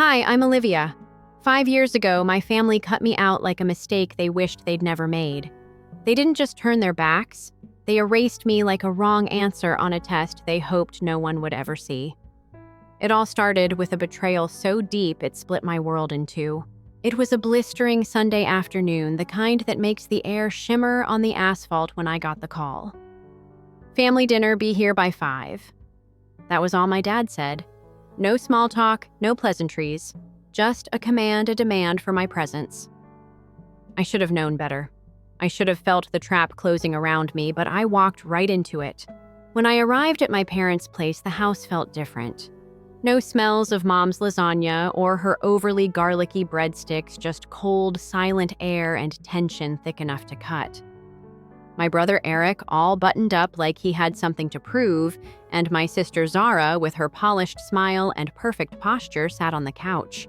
Hi, I'm Olivia. 5 years ago, my family cut me out like a mistake they wished they'd never made. They didn't just turn their backs, they erased me like a wrong answer on a test they hoped no one would ever see. It all started with a betrayal so deep it split my world in two. It was a blistering Sunday afternoon, the kind that makes the air shimmer on the asphalt when I got the call. Family dinner, be here by 5. That was all my dad said. No small talk, no pleasantries, just a demand for my presence. I should have known better. I should have felt the trap closing around me, but I walked right into it. When I arrived at my parents' place, the house felt different. No smells of mom's lasagna or her overly garlicky breadsticks, just cold, silent air and tension thick enough to cut. My brother Eric, all buttoned up like he had something to prove, and my sister Zara, with her polished smile and perfect posture, sat on the couch.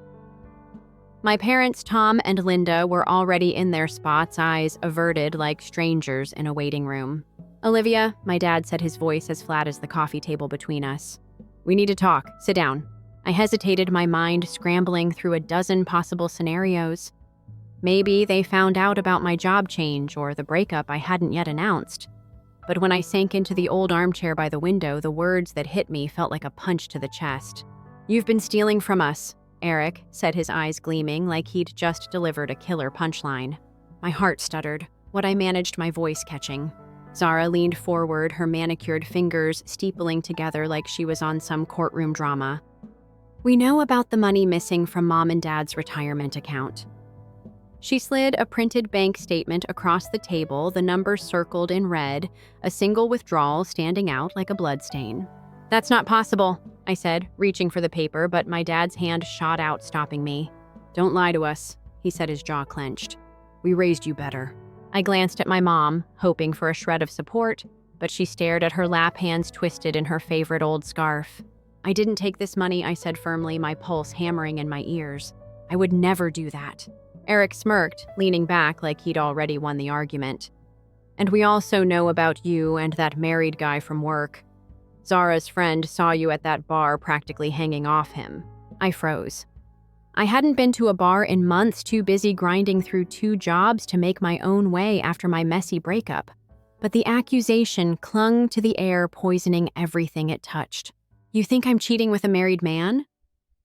My parents, Tom and Linda, were already in their spots, eyes averted like strangers in a waiting room. "Olivia," my dad said, his voice as flat as the coffee table between us. "We need to talk. Sit down." I hesitated, my mind scrambling through a dozen possible scenarios. Maybe they found out about my job change or the breakup I hadn't yet announced. But when I sank into the old armchair by the window, the words that hit me felt like a punch to the chest. "You've been stealing from us," Eric said, his eyes gleaming like he'd just delivered a killer punchline. My heart stuttered, what I managed my voice catching. Zara leaned forward, her manicured fingers steepling together like she was on some courtroom drama. "We know about the money missing from Mom and Dad's retirement account." She slid a printed bank statement across the table, the numbers circled in red, a single withdrawal standing out like a bloodstain. "That's not possible," I said, reaching for the paper, but my dad's hand shot out, stopping me. "Don't lie to us," he said, his jaw clenched. "We raised you better." I glanced at my mom, hoping for a shred of support, but she stared at her lap, hands twisted in her favorite old scarf. "I didn't take this money," I said firmly, my pulse hammering in my ears. "I would never do that." Eric smirked, leaning back like he'd already won the argument. "And we also know about you and that married guy from work. Zara's friend saw you at that bar practically hanging off him." I froze. I hadn't been to a bar in months, too busy grinding through 2 jobs to make my own way after my messy breakup. But the accusation clung to the air, poisoning everything it touched. "You think I'm cheating with a married man?"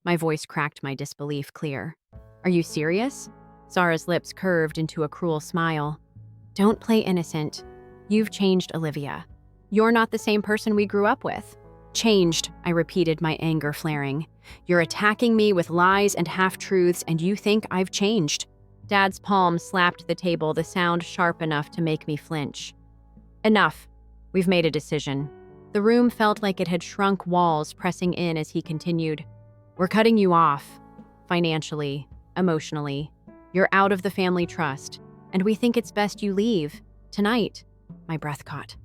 My voice cracked, my disbelief clear. "Are you serious?" Zara's lips curved into a cruel smile. "Don't play innocent. You've changed, Olivia. You're not the same person we grew up with." "Changed," I repeated, my anger flaring. "You're attacking me with lies and half-truths, and you think I've changed." Dad's palm slapped the table, the sound sharp enough to make me flinch. "Enough. We've made a decision." The room felt like it had shrunk walls, pressing in as he continued. "We're cutting you off. Financially, emotionally. You're out of the family trust, and we think it's best you leave. Tonight." My breath caught.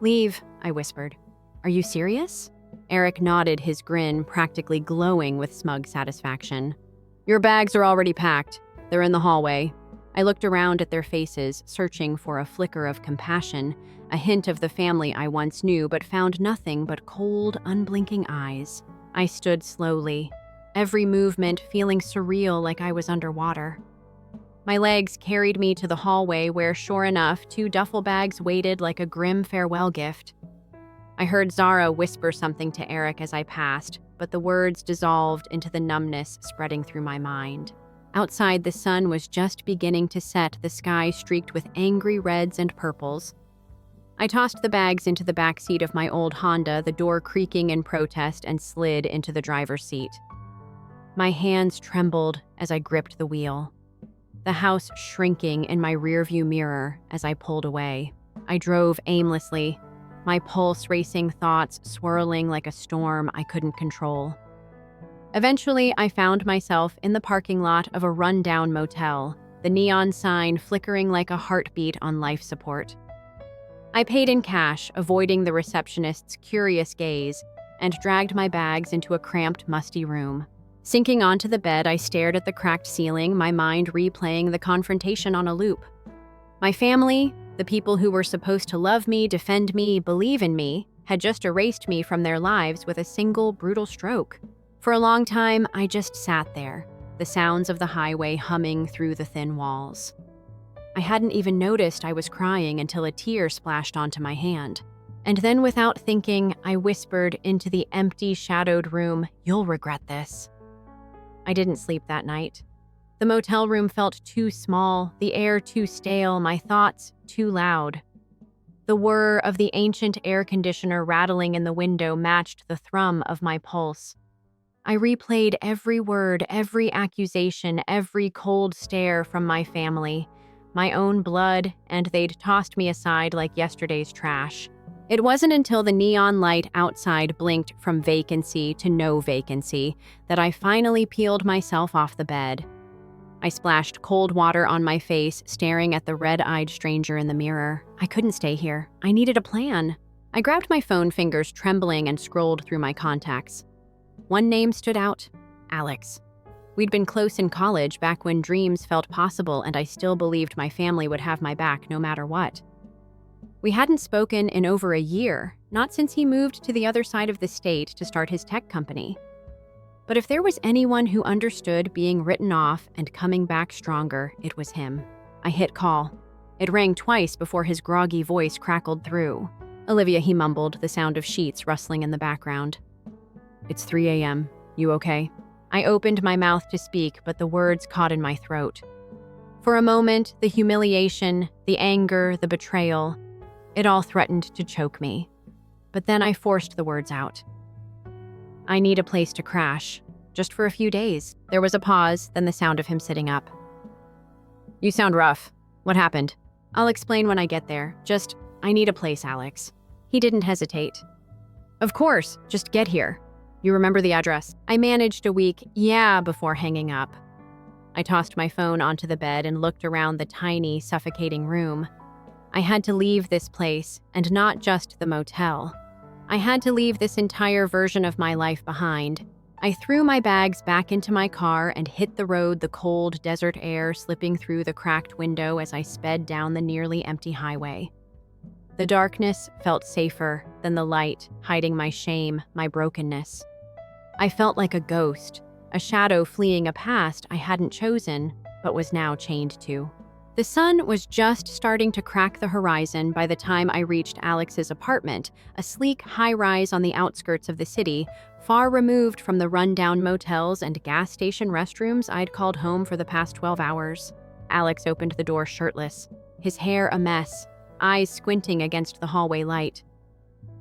"Leave," I whispered. "Are you serious?" Eric nodded, his grin practically glowing with smug satisfaction. "Your bags are already packed. They're in the hallway." I looked around at their faces, searching for a flicker of compassion, a hint of the family I once knew, but found nothing but cold, unblinking eyes. I stood slowly, every movement feeling surreal, like I was underwater. My legs carried me to the hallway where, sure enough, 2 duffel bags waited like a grim farewell gift. I heard Zara whisper something to Eric as I passed, but the words dissolved into the numbness spreading through my mind. Outside, the sun was just beginning to set, the sky streaked with angry reds and purples. I tossed the bags into the back seat of my old Honda, the door creaking in protest, and slid into the driver's seat. My hands trembled as I gripped the wheel, the house shrinking in my rearview mirror as I pulled away. I drove aimlessly, my pulse racing, thoughts swirling like a storm I couldn't control. Eventually, I found myself in the parking lot of a rundown motel, the neon sign flickering like a heartbeat on life support. I paid in cash, avoiding the receptionist's curious gaze, and dragged my bags into a cramped, musty room. Sinking onto the bed, I stared at the cracked ceiling, my mind replaying the confrontation on a loop. My family, the people who were supposed to love me, defend me, believe in me, had just erased me from their lives with a single brutal stroke. For a long time, I just sat there, the sounds of the highway humming through the thin walls. I hadn't even noticed I was crying until a tear splashed onto my hand. And then, without thinking, I whispered into the empty, shadowed room, "You'll regret this." I didn't sleep that night. The motel room felt too small, the air too stale, my thoughts too loud. The whir of the ancient air conditioner rattling in the window matched the thrum of my pulse. I replayed every word, every accusation, every cold stare from my family, my own blood, and they'd tossed me aside like yesterday's trash. It wasn't until the neon light outside blinked from vacancy to no vacancy that I finally peeled myself off the bed. I splashed cold water on my face, staring at the red-eyed stranger in the mirror. I couldn't stay here. I needed a plan. I grabbed my phone, fingers trembling, and scrolled through my contacts. One name stood out: Alex. We'd been close in college, back when dreams felt possible, and I still believed my family would have my back no matter what. We hadn't spoken in over a year, not since he moved to the other side of the state to start his tech company. But if there was anyone who understood being written off and coming back stronger, it was him. I hit call. It rang twice before his groggy voice crackled through. "Olivia," he mumbled, the sound of sheets rustling in the background. "It's 3 a.m. You okay?" I opened my mouth to speak, but the words caught in my throat. For a moment, the humiliation, the anger, the betrayal, it all threatened to choke me. But then I forced the words out. "I need a place to crash, just for a few days." There was a pause, then the sound of him sitting up. "You sound rough. What happened?" "I'll explain when I get there. I need a place, Alex." He didn't hesitate. "Of course, just get here. You remember the address?" I managed a weak "yeah" before hanging up. I tossed my phone onto the bed and looked around the tiny, suffocating room. I had to leave this place, and not just the motel. I had to leave this entire version of my life behind. I threw my bags back into my car and hit the road, the cold desert air slipping through the cracked window as I sped down the nearly empty highway. The darkness felt safer than the light, hiding my shame, my brokenness. I felt like a ghost, a shadow fleeing a past I hadn't chosen, but was now chained to. The sun was just starting to crack the horizon by the time I reached Alex's apartment, a sleek high-rise on the outskirts of the city, far removed from the run-down motels and gas station restrooms I'd called home for the past 12 hours. Alex opened the door shirtless, his hair a mess, eyes squinting against the hallway light.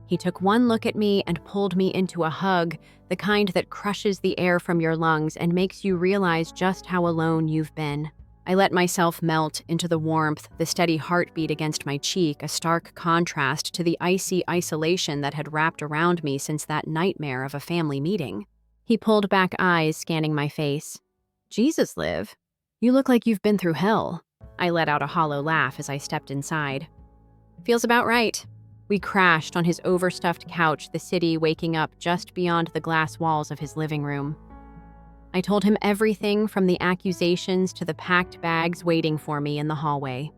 He took one look at me and pulled me into a hug, the kind that crushes the air from your lungs and makes you realize just how alone you've been. I let myself melt into the warmth, the steady heartbeat against my cheek, a stark contrast to the icy isolation that had wrapped around me since that nightmare of a family meeting. He pulled back eyes, scanning my face. "Jesus, Liv, you look like you've been through hell." I let out a hollow laugh as I stepped inside. "Feels about right." We crashed on his overstuffed couch, the city waking up just beyond the glass walls of his living room. I told him everything from the accusations to the packed bags waiting for me in the hallway.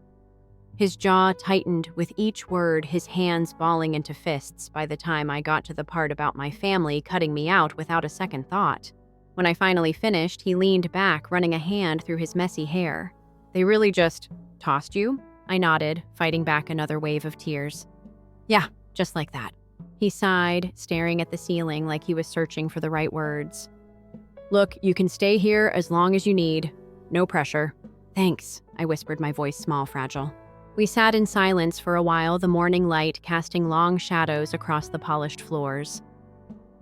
His jaw tightened with each word, his hands balling into fists by the time I got to the part about my family cutting me out without a second thought. When I finally finished, he leaned back, running a hand through his messy hair. "They really just tossed you?" I nodded, fighting back another wave of tears. "Yeah, just like that." He sighed, staring at the ceiling like he was searching for the right words. "Look, you can stay here as long as you need. No pressure." "Thanks," I whispered, my voice small, fragile. We sat in silence for a while, the morning light casting long shadows across the polished floors.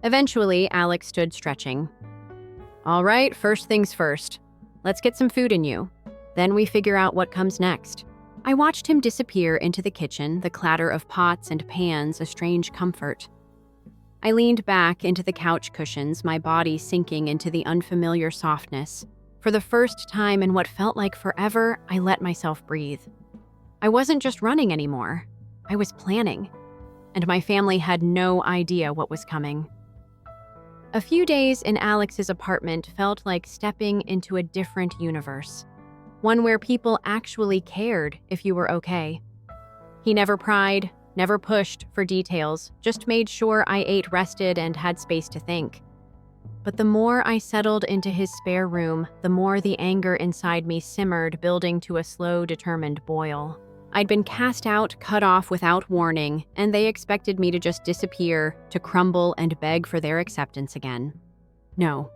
Eventually, Alex stood stretching. "All right, first things first. Let's get some food in you. Then we figure out what comes next." I watched him disappear into the kitchen, the clatter of pots and pans a strange comfort. I leaned back into the couch cushions, my body sinking into the unfamiliar softness. For the first time in what felt like forever, I let myself breathe. I wasn't just running anymore. I was planning. And my family had no idea what was coming. A few days in Alex's apartment felt like stepping into a different universe. One where people actually cared if you were okay. He never pried, never pushed for details, just made sure I ate, rested, and had space to think. But the more I settled into his spare room, the more the anger inside me simmered, building to a slow, determined boil. I'd been cast out, cut off without warning, and they expected me to just disappear, to crumble and beg for their acceptance again. No,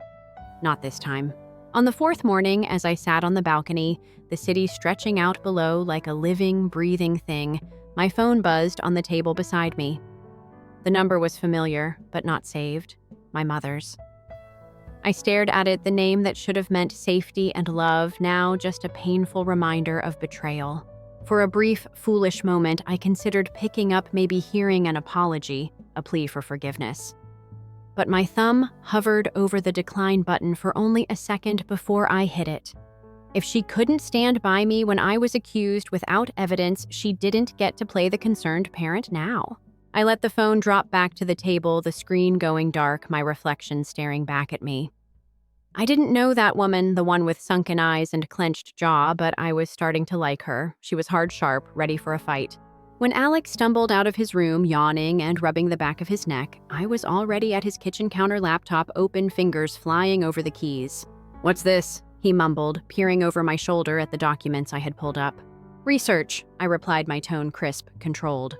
not this time. On the fourth morning, as I sat on the balcony, the city stretching out below like a living, breathing thing, my phone buzzed on the table beside me. The number was familiar, but not saved. My mother's. I stared at it, the name that should have meant safety and love, now just a painful reminder of betrayal. For a brief, foolish moment, I considered picking up, maybe hearing an apology, a plea for forgiveness. But my thumb hovered over the decline button for only a second before I hit it. If she couldn't stand by me when I was accused without evidence, she didn't get to play the concerned parent now. I let the phone drop back to the table, the screen going dark, my reflection staring back at me. I didn't know that woman, the one with sunken eyes and clenched jaw, but I was starting to like her. She was hard sharp, ready for a fight. When Alex stumbled out of his room, yawning and rubbing the back of his neck, I was already at his kitchen counter laptop, open, fingers flying over the keys. "What's this?" he mumbled, peering over my shoulder at the documents I had pulled up. "Research," I replied, my tone crisp, controlled.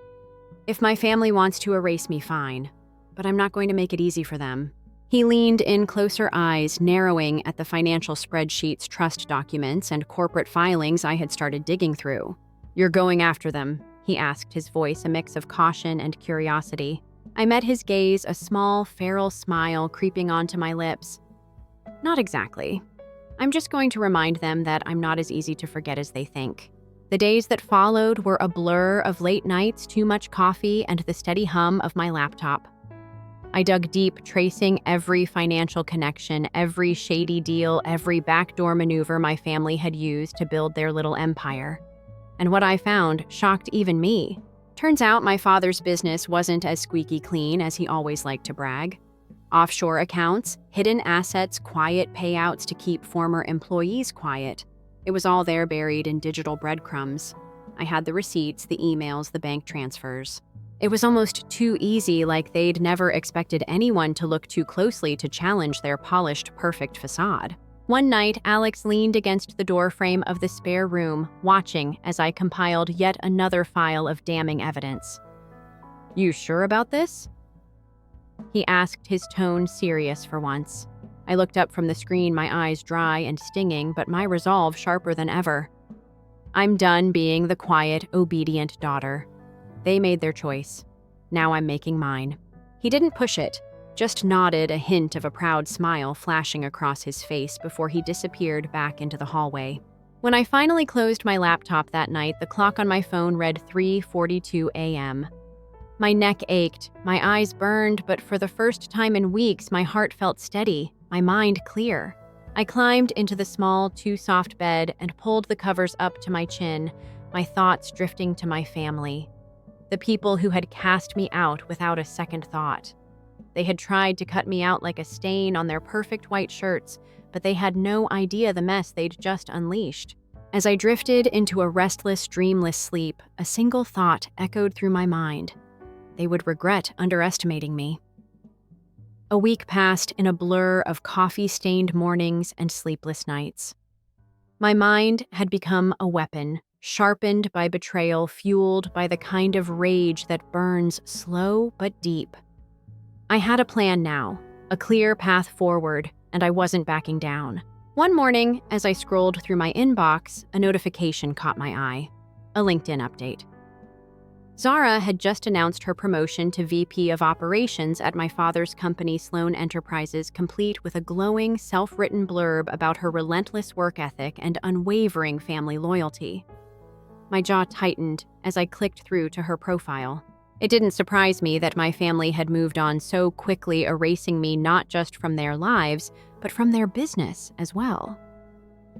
"If my family wants to erase me, fine. But I'm not going to make it easy for them." He leaned in, closer, eyes narrowing at the financial spreadsheets, trust documents, and corporate filings I had started digging through. "You're going after them?" he asked, his voice a mix of caution and curiosity. I met his gaze, a small, feral smile creeping onto my lips. "Not exactly. I'm just going to remind them that I'm not as easy to forget as they think." The days that followed were a blur of late nights, too much coffee, and the steady hum of my laptop. I dug deep, tracing every financial connection, every shady deal, every backdoor maneuver my family had used to build their little empire. And what I found shocked even me. Turns out my father's business wasn't as squeaky clean as he always liked to brag. Offshore accounts, hidden assets, quiet payouts to keep former employees quiet. It was all there, buried in digital breadcrumbs. I had the receipts, the emails, the bank transfers. It was almost too easy, like they'd never expected anyone to look too closely to challenge their polished, perfect facade. One night, Alex leaned against the doorframe of the spare room, watching as I compiled yet another file of damning evidence. "You sure about this?" he asked, his tone serious for once. I looked up from the screen, my eyes dry and stinging, but my resolve sharper than ever. I'm done being the quiet, obedient daughter. They made their choice. Now I'm making mine. He didn't push it, just nodded, a hint of a proud smile flashing across his face before he disappeared back into the hallway. When I finally closed my laptop that night, the clock on my phone read 3:42 a.m. My neck ached, my eyes burned, but for the first time in weeks, my heart felt steady, my mind clear. I climbed into the small, too-soft bed and pulled the covers up to my chin, my thoughts drifting to my family. The people who had cast me out without a second thought. They had tried to cut me out like a stain on their perfect white shirts, but they had no idea the mess they'd just unleashed. As I drifted into a restless, dreamless sleep, a single thought echoed through my mind. They would regret underestimating me. A week passed in a blur of coffee-stained mornings and sleepless nights. My mind had become a weapon, sharpened by betrayal, fueled by the kind of rage that burns slow but deep. I had a plan now, a clear path forward, and I wasn't backing down. One morning, as I scrolled through my inbox, a notification caught my eye. A LinkedIn update. Zara had just announced her promotion to VP of Operations at my father's company, Sloan Enterprises, complete with a glowing, self-written blurb about her relentless work ethic and unwavering family loyalty. My jaw tightened as I clicked through to her profile. It didn't surprise me that my family had moved on so quickly, erasing me not just from their lives, but from their business as well.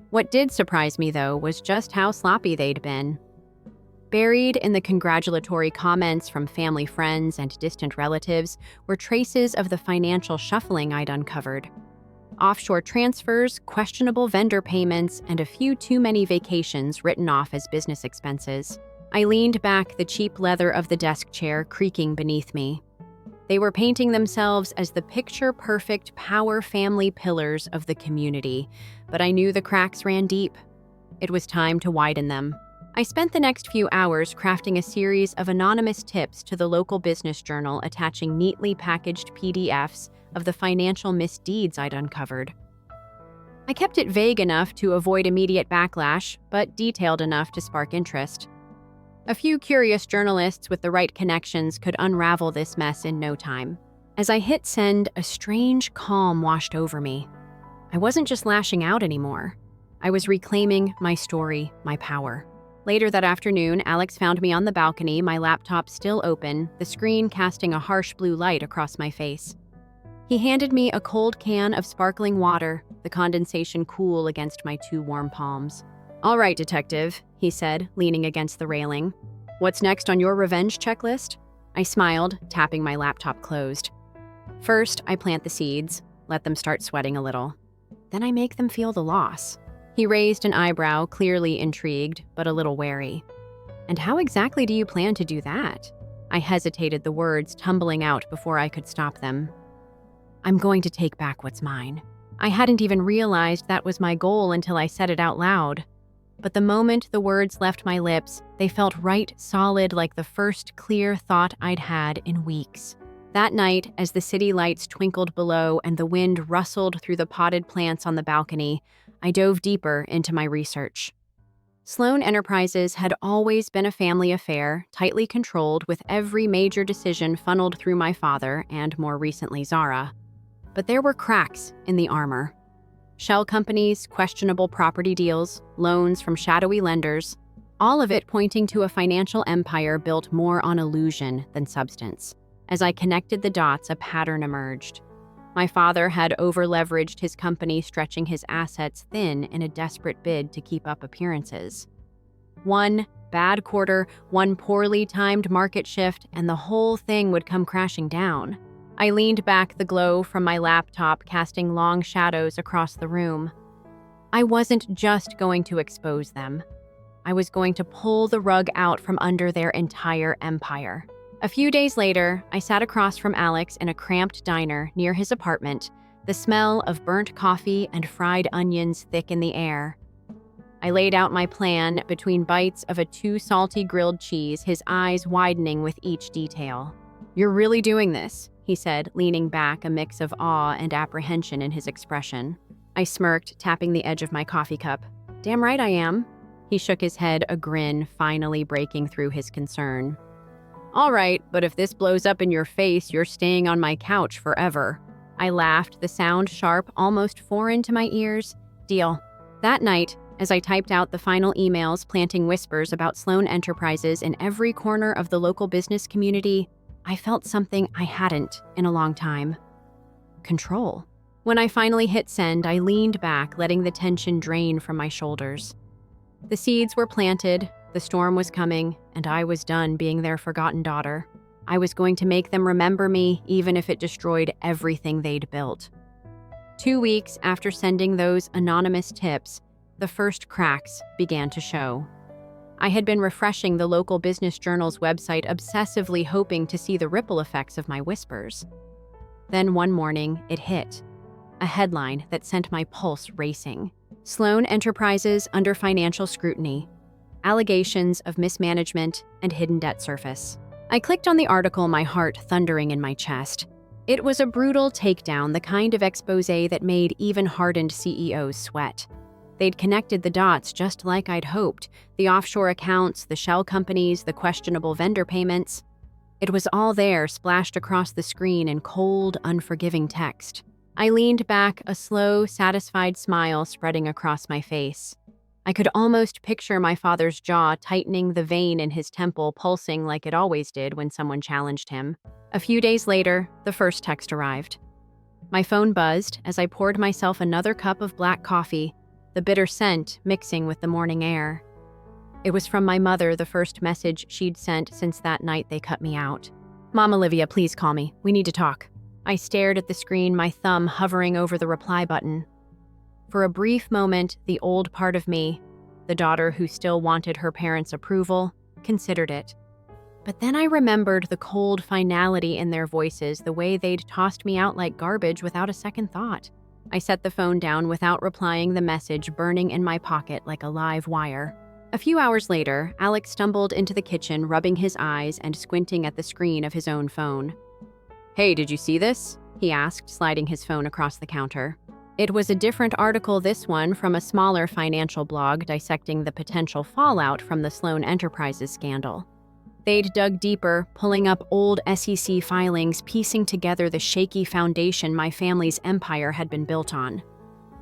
What did surprise me, though, was just how sloppy they'd been. Buried in the congratulatory comments from family friends and distant relatives were traces of the financial shuffling I'd uncovered. Offshore transfers, questionable vendor payments, and a few too many vacations written off as business expenses. I leaned back, the cheap leather of the desk chair creaking beneath me. They were painting themselves as the picture-perfect power family pillars of the community, but I knew the cracks ran deep. It was time to widen them. I spent the next few hours crafting a series of anonymous tips to the local business journal, attaching neatly packaged PDFs of the financial misdeeds I'd uncovered. I kept it vague enough to avoid immediate backlash, but detailed enough to spark interest. A few curious journalists with the right connections could unravel this mess in no time. As I hit send, a strange calm washed over me. I wasn't just lashing out anymore. I was reclaiming my story, my power. Later that afternoon, Alex found me on the balcony, my laptop still open, the screen casting a harsh blue light across my face. He handed me a cold can of sparkling water, the condensation cool against my two warm palms. "All right, detective," he said, leaning against the railing. "What's next on your revenge checklist?" I smiled, tapping my laptop closed. "First, I plant the seeds, let them start sweating a little. Then I make them feel the loss." He raised an eyebrow, clearly intrigued, but a little wary. "And how exactly do you plan to do that?" I hesitated, the words tumbling out before I could stop them. "I'm going to take back what's mine." I hadn't even realized that was my goal until I said it out loud. But the moment the words left my lips, they felt right solid, like the first clear thought I'd had in weeks. That night, as the city lights twinkled below and the wind rustled through the potted plants on the balcony, I dove deeper into my research. Sloan Enterprises had always been a family affair, tightly controlled, with every major decision funneled through my father and, more recently, Zara. But there were cracks in the armor. Shell companies, questionable property deals, loans from shadowy lenders, all of it pointing to a financial empire built more on illusion than substance. As I connected the dots, a pattern emerged. My father had over-leveraged his company, stretching his assets thin in a desperate bid to keep up appearances. One bad quarter, one poorly timed market shift, and the whole thing would come crashing down. I leaned back, the glow from my laptop casting long shadows across the room. I wasn't just going to expose them. I was going to pull the rug out from under their entire empire. A few days later, I sat across from Alex in a cramped diner near his apartment, the smell of burnt coffee and fried onions thick in the air. I laid out my plan between bites of a too salty grilled cheese, his eyes widening with each detail. "You're really doing this," he said, leaning back, a mix of awe and apprehension in his expression. I smirked, tapping the edge of my coffee cup. "Damn right I am." He shook his head, a grin finally breaking through his concern. "All right, but if this blows up in your face, you're staying on my couch forever." I laughed, the sound sharp, almost foreign to my ears. "Deal." That night, as I typed out the final emails, planting whispers about Sloan Enterprises in every corner of the local business community, I felt something I hadn't in a long time. Control. When I finally hit send, I leaned back, letting the tension drain from my shoulders. The seeds were planted, the storm was coming, and I was done being their forgotten daughter. I was going to make them remember me, even if it destroyed everything they'd built. 2 weeks after sending those anonymous tips, the first cracks began to show. I had been refreshing the local business journal's website, obsessively hoping to see the ripple effects of my whispers. Then one morning, it hit. A headline that sent my pulse racing. Sloan Enterprises under financial scrutiny. Allegations of mismanagement and hidden debt surface. I clicked on the article, my heart thundering in my chest. It was a brutal takedown, the kind of expose that made even hardened CEOs sweat. They'd connected the dots just like I'd hoped. The offshore accounts, the shell companies, the questionable vendor payments. It was all there, splashed across the screen in cold, unforgiving text. I leaned back, a slow, satisfied smile spreading across my face. I could almost picture my father's jaw tightening, the vein in his temple pulsing like it always did when someone challenged him. A few days later, the first text arrived. My phone buzzed as I poured myself another cup of black coffee, the bitter scent mixing with the morning air. It was from my mother, the first message she'd sent since that night they cut me out. "Mom, Olivia, please call me. We need to talk." I stared at the screen, my thumb hovering over the reply button. For a brief moment, the old part of me, the daughter who still wanted her parents' approval, considered it. But then I remembered the cold finality in their voices, the way they'd tossed me out like garbage without a second thought. I set the phone down without replying, the message burning in my pocket like a live wire. A few hours later, Alex stumbled into the kitchen, rubbing his eyes and squinting at the screen of his own phone. "Hey, did you see this?" he asked, sliding his phone across the counter. It was a different article, this one from a smaller financial blog dissecting the potential fallout from the Sloan Enterprises scandal. They'd dug deeper, pulling up old SEC filings, piecing together the shaky foundation my family's empire had been built on.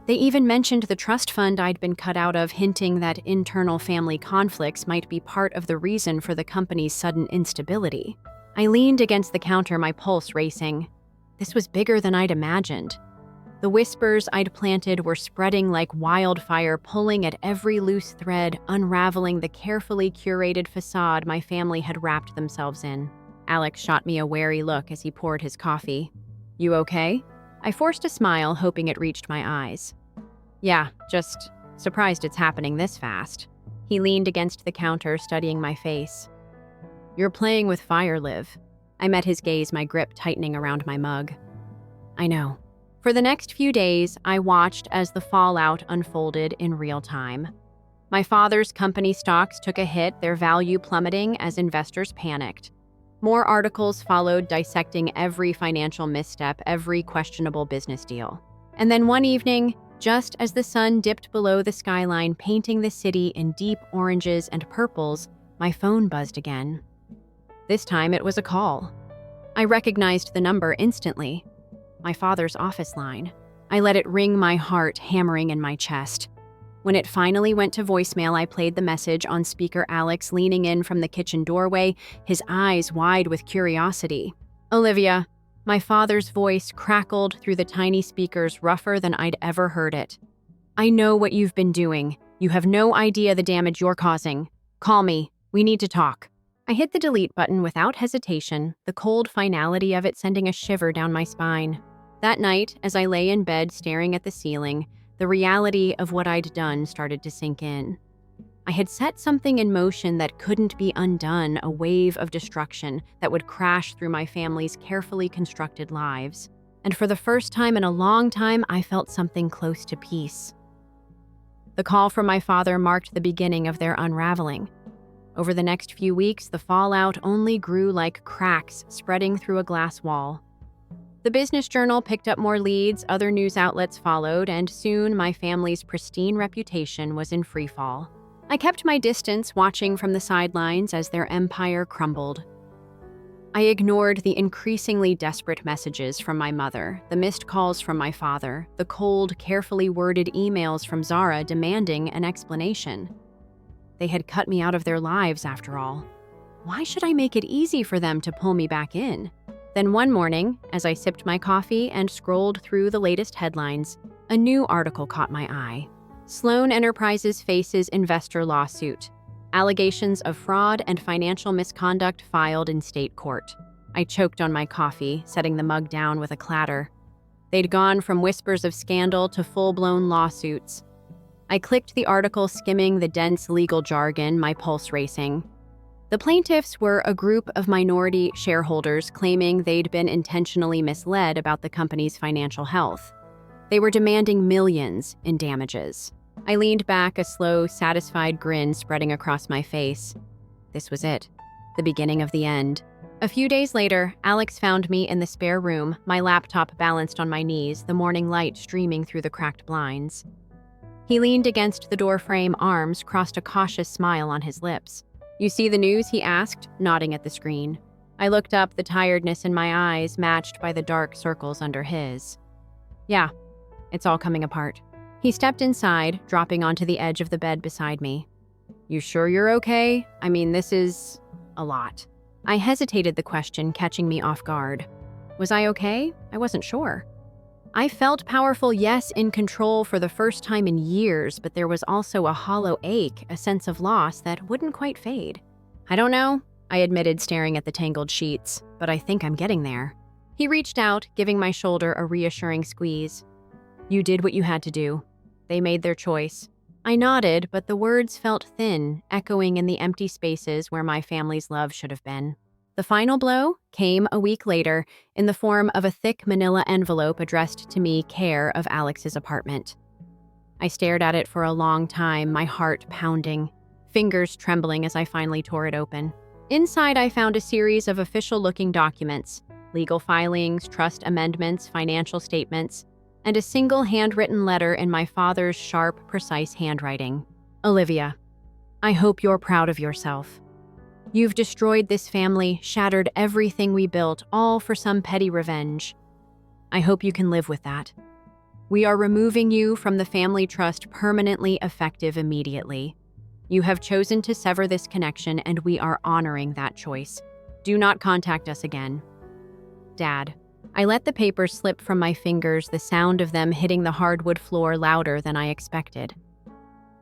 They even mentioned the trust fund I'd been cut out of, hinting that internal family conflicts might be part of the reason for the company's sudden instability. I leaned against the counter, my pulse racing. This was bigger than I'd imagined. The whispers I'd planted were spreading like wildfire, pulling at every loose thread, unraveling the carefully curated facade my family had wrapped themselves in. Alex shot me a wary look as he poured his coffee. "You okay?" I forced a smile, hoping it reached my eyes. "Yeah, just surprised it's happening this fast." He leaned against the counter, studying my face. "You're playing with fire, Liv." I met his gaze, my grip tightening around my mug. "I know." For the next few days, I watched as the fallout unfolded in real time. My father's company stocks took a hit, their value plummeting as investors panicked. More articles followed, dissecting every financial misstep, every questionable business deal. And then one evening, just as the sun dipped below the skyline, painting the city in deep oranges and purples, my phone buzzed again. This time it was a call. I recognized the number instantly. My father's office line. I let it ring, my heart hammering in my chest. When it finally went to voicemail, I played the message on speaker, Alex leaning in from the kitchen doorway, his eyes wide with curiosity. "Olivia." My father's voice crackled through the tiny speakers, rougher than I'd ever heard it. "I know what you've been doing. You have no idea the damage you're causing. Call me. We need to talk." I hit the delete button without hesitation, the cold finality of it sending a shiver down my spine. That night, as I lay in bed staring at the ceiling, the reality of what I'd done started to sink in. I had set something in motion that couldn't be undone, a wave of destruction that would crash through my family's carefully constructed lives. And for the first time in a long time, I felt something close to peace. The call from my father marked the beginning of their unraveling. Over the next few weeks, the fallout only grew like cracks spreading through a glass wall. The Business Journal picked up more leads, other news outlets followed, and soon my family's pristine reputation was in freefall. I kept my distance, watching from the sidelines as their empire crumbled. I ignored the increasingly desperate messages from my mother, the missed calls from my father, the cold, carefully worded emails from Zara demanding an explanation. They had cut me out of their lives, after all. Why should I make it easy for them to pull me back in? Then one morning, as I sipped my coffee and scrolled through the latest headlines, a new article caught my eye. Sloan Enterprises faces investor lawsuit. Allegations of fraud and financial misconduct filed in state court. I choked on my coffee, setting the mug down with a clatter. They'd gone from whispers of scandal to full-blown lawsuits. I clicked the article, skimming the dense legal jargon, my pulse racing. The plaintiffs were a group of minority shareholders claiming they'd been intentionally misled about the company's financial health. They were demanding millions in damages. I leaned back, a slow, satisfied grin spreading across my face. This was it, the beginning of the end. A few days later, Alex found me in the spare room, my laptop balanced on my knees, the morning light streaming through the cracked blinds. He leaned against the doorframe, arms crossed, a cautious smile on his lips. "You see the news?" he asked, nodding at the screen. I looked up, the tiredness in my eyes matched by the dark circles under his. "Yeah, it's all coming apart." He stepped inside, dropping onto the edge of the bed beside me. "You sure you're okay? I mean, this is a lot." I hesitated, the question catching me off guard. Was I okay? I wasn't sure. I felt powerful, yes, in control for the first time in years, but there was also a hollow ache, a sense of loss that wouldn't quite fade. "I don't know," I admitted, staring at the tangled sheets, "but I think I'm getting there." He reached out, giving my shoulder a reassuring squeeze. "You did what you had to do. They made their choice. I nodded, but the words felt thin, echoing in the empty spaces where my family's love should have been. The final blow came a week later in the form of a thick manila envelope addressed to me, care of Alex's apartment. I stared at it for a long time, my heart pounding, fingers trembling as I finally tore it open. Inside, I found a series of official-looking documents, legal filings, trust amendments, financial statements, and a single handwritten letter in my father's sharp, precise handwriting. Olivia, I hope you're proud of yourself. You've destroyed this family, shattered everything we built, all for some petty revenge. I hope you can live with that. We are removing you from the family trust permanently, effective immediately. You have chosen to sever this connection, and we are honoring that choice. Do not contact us again. Dad. I let the papers slip from my fingers, the sound of them hitting the hardwood floor louder than I expected.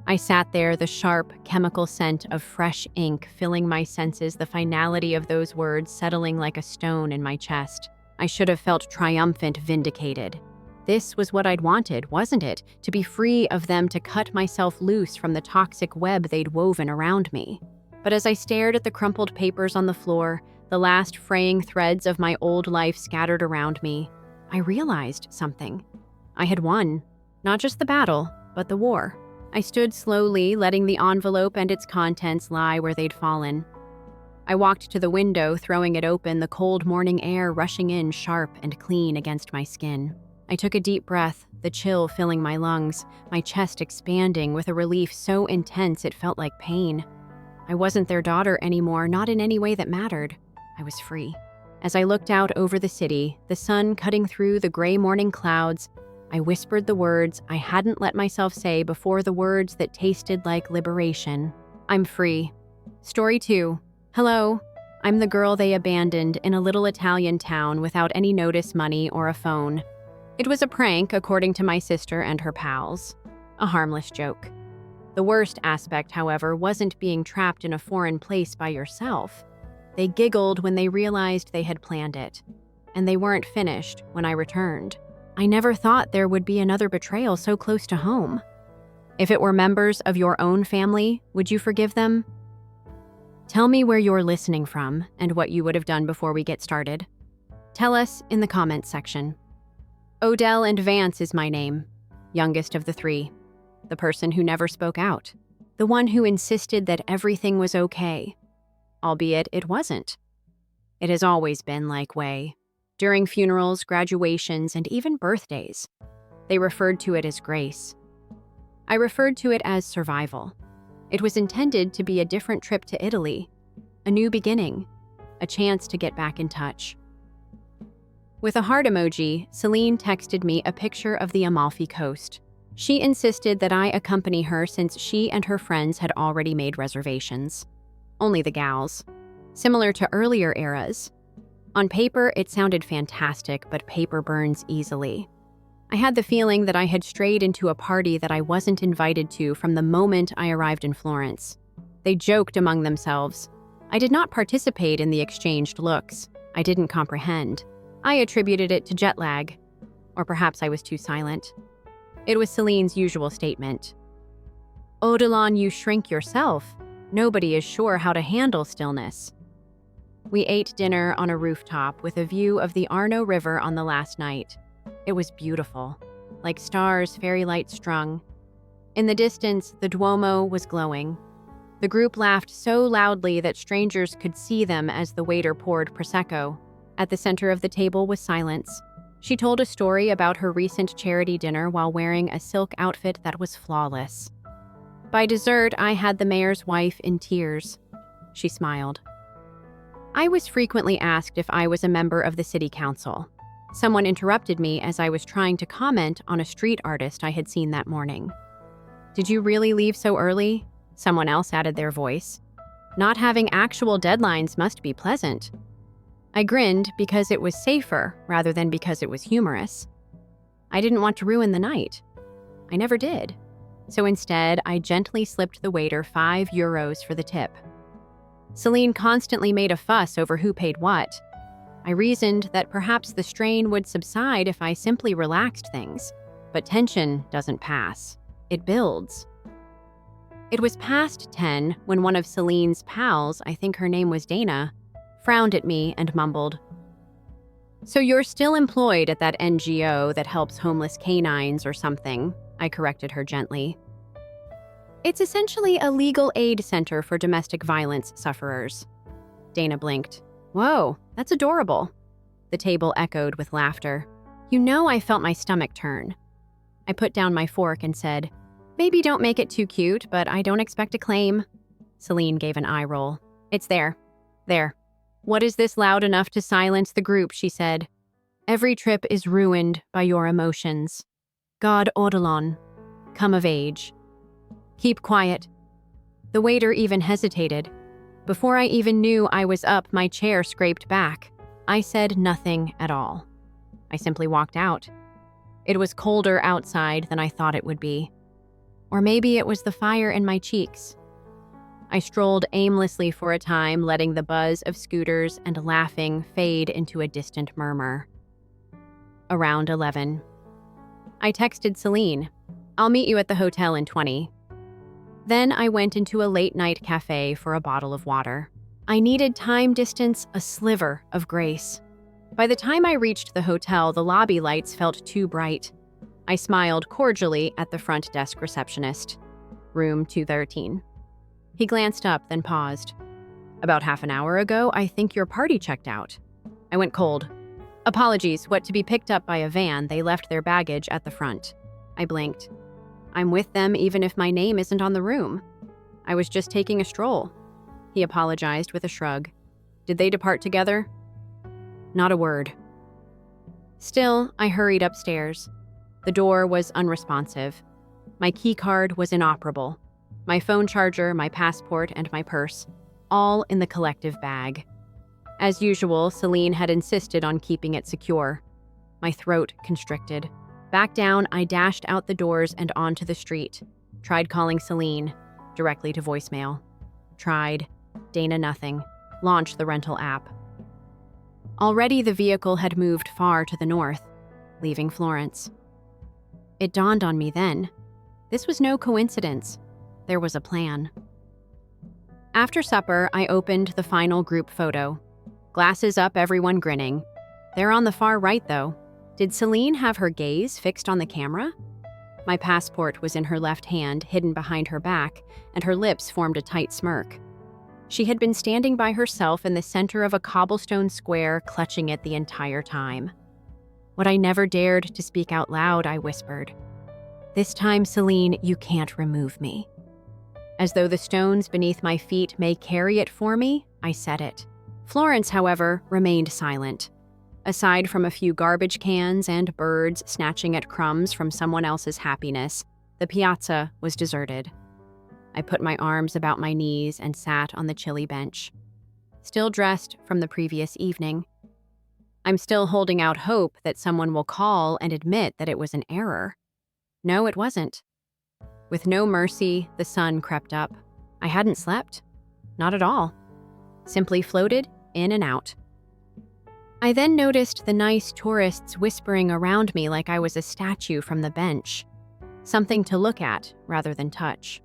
I sat there, the sharp, chemical scent of fresh ink filling my senses, the finality of those words settling like a stone in my chest. I should have felt triumphant, vindicated. This was what I'd wanted, wasn't it? To be free of them, to cut myself loose from the toxic web they'd woven around me. But as I stared at the crumpled papers on the floor, the last fraying threads of my old life scattered around me, I realized something. I had won. Not just the battle, but the war. I stood slowly, letting the envelope and its contents lie where they'd fallen. I walked to the window, throwing it open, the cold morning air rushing in sharp and clean against my skin. I took a deep breath, the chill filling my lungs, my chest expanding with a relief so intense it felt like pain. I wasn't their daughter anymore, not in any way that mattered. I was free. As I looked out over the city, the sun cutting through the gray morning clouds, I whispered the words I hadn't let myself say before, the words that tasted like liberation. I'm free. Story 2. Hello. I'm the girl they abandoned in a little Italian town without any notice money or a phone. It was a prank, according to my sister and her pals. A harmless joke. The worst aspect, however, wasn't being trapped in a foreign place by yourself. They giggled when they realized they had planned it. And they weren't finished when I returned. I never thought there would be another betrayal so close to home. If it were members of your own family, would you forgive them? Tell me where you're listening from and what you would have done before we get started. Tell us in the comments section. Odell and Vance is my name, youngest of the 3. The person who never spoke out. The one who insisted that everything was okay, albeit it wasn't. It has always been like way. During funerals, graduations, and even birthdays, they referred to it as grace. I referred to it as survival. It was intended to be a different trip to Italy, a new beginning, a chance to get back in touch. With a heart emoji, Celine texted me a picture of the Amalfi Coast. She insisted that I accompany her since she and her friends had already made reservations. Only the gals. Similar to earlier eras. On paper, it sounded fantastic, but paper burns easily. I had the feeling that I had strayed into a party that I wasn't invited to from the moment I arrived in Florence. They joked among themselves. I did not participate in the exchanged looks. I didn't comprehend. I attributed it to jet lag. Or perhaps I was too silent. It was Celine's usual statement. Odilon, you shrink yourself. Nobody is sure how to handle stillness. We ate dinner on a rooftop with a view of the Arno River on the last night. It was beautiful, like stars fairy light strung. In the distance, the Duomo was glowing. The group laughed so loudly that strangers could see them as the waiter poured Prosecco. At the center of the table was silence. She told a story about her recent charity dinner while wearing a silk outfit that was flawless. By dessert, I had the mayor's wife in tears. She smiled. I was frequently asked if I was a member of the city council. Someone interrupted me as I was trying to comment on a street artist I had seen that morning. Did you really leave so early? Someone else added their voice. Not having actual deadlines must be pleasant. I grinned because it was safer rather than because it was humorous. I didn't want to ruin the night. I never did. So instead, I gently slipped the waiter €5 for the tip. Celine constantly made a fuss over who paid what. I reasoned that perhaps the strain would subside if I simply relaxed things. But tension doesn't pass. It builds. It was past 10 when one of Celine's pals, I think her name was Dana, frowned at me and mumbled, "So you're still employed at that NGO that helps homeless canines or something," I corrected her gently. "It's essentially a legal aid center for domestic violence sufferers." Dana blinked. "Whoa, that's adorable." The table echoed with laughter. You know, I felt my stomach turn. I put down my fork and said, "Maybe don't make it too cute, but I don't expect a claim." Celine gave an eye roll. "It's there. There. What is this loud enough to silence the group?" she said. "Every trip is ruined by your emotions. God Odilon. Come of age. Keep quiet." The waiter even hesitated. Before I even knew I was up, my chair scraped back. I said nothing at all. I simply walked out. It was colder outside than I thought it would be. Or maybe it was the fire in my cheeks. I strolled aimlessly for a time, letting the buzz of scooters and laughing fade into a distant murmur. Around 11. I texted Celine, "I'll meet you at the hotel in 20. Then I went into a late-night cafe for a bottle of water. I needed time distance, a sliver of grace. By the time I reached the hotel, the lobby lights felt too bright. I smiled cordially at the front desk receptionist. Room 213. He glanced up, then paused. "About half an hour ago, I think your party checked out." I went cold. "Apologies, what to be picked up by a van, they left their baggage at the front." I blinked. "I'm with them even if my name isn't on the room. I was just taking a stroll." He apologized with a shrug. "Did they depart together?" Not a word. Still, I hurried upstairs. The door was unresponsive. My keycard was inoperable. My phone charger, my passport, and my purse, all in the collective bag. As usual, Celine had insisted on keeping it secure. My throat constricted. Back down, I dashed out the doors and onto the street. Tried calling Celine, directly to voicemail. Tried. Dana nothing. Launched the rental app. Already the vehicle had moved far to the north, leaving Florence. It dawned on me then. This was no coincidence. There was a plan. After supper, I opened the final group photo. Glasses up, everyone grinning. They're on the far right, though. Did Celine have her gaze fixed on the camera? My passport was in her left hand, hidden behind her back, and her lips formed a tight smirk. She had been standing by herself in the center of a cobblestone square, clutching it the entire time. What I never dared to speak out loud, I whispered. "This time, Celine, you can't remove me." As though the stones beneath my feet may carry it for me, I said it. Florence, however, remained silent. Aside from a few garbage cans and birds snatching at crumbs from someone else's happiness, the piazza was deserted. I put my arms about my knees and sat on the chilly bench. Still dressed from the previous evening. I'm still holding out hope that someone will call and admit that it was an error. No, it wasn't. With no mercy, the sun crept up. I hadn't slept. Not at all. Simply floated in and out. I then noticed the nice tourists whispering around me like I was a statue from the bench. Something to look at rather than touch.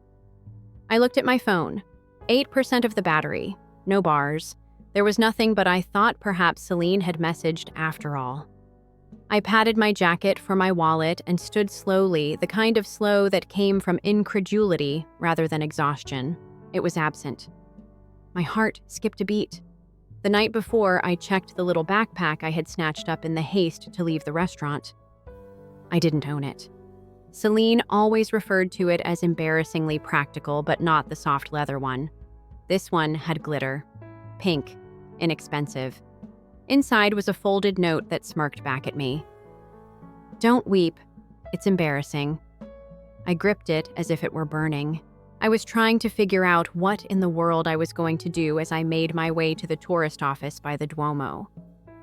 I looked at my phone. 8% of the battery. No bars. There was nothing, but I thought perhaps Celine had messaged after all. I patted my jacket for my wallet and stood slowly, the kind of slow that came from incredulity rather than exhaustion. It was absent. My heart skipped a beat. The night before, I checked the little backpack I had snatched up in the haste to leave the restaurant. I didn't own it. Celine always referred to it as embarrassingly practical, but not the soft leather one. This one had glitter. Pink. Inexpensive. Inside was a folded note that smirked back at me. "Don't weep. It's embarrassing." I gripped it as if it were burning. I was trying to figure out what in the world I was going to do as I made my way to the tourist office by the Duomo.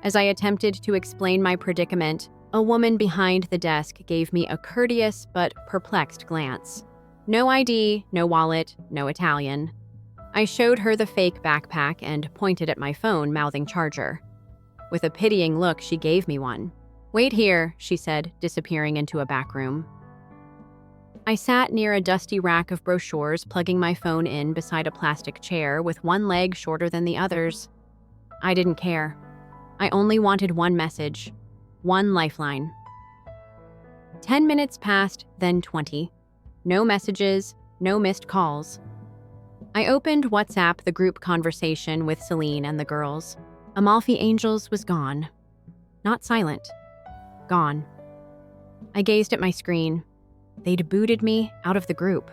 As I attempted to explain my predicament, a woman behind the desk gave me a courteous but perplexed glance. No ID, no wallet, no Italian. I showed her the fake backpack and pointed at my phone, mouthing charger. With a pitying look, she gave me one. "Wait here," she said, disappearing into a back room. I sat near a dusty rack of brochures, plugging my phone in beside a plastic chair with one leg shorter than the others. I didn't care. I only wanted one message, one lifeline. 10 minutes passed, then 20. No messages, no missed calls. I opened WhatsApp, the group conversation with Celine and the girls. Amalfi Angels was gone. Not silent. Gone. I gazed at my screen. They'd booted me out of the group.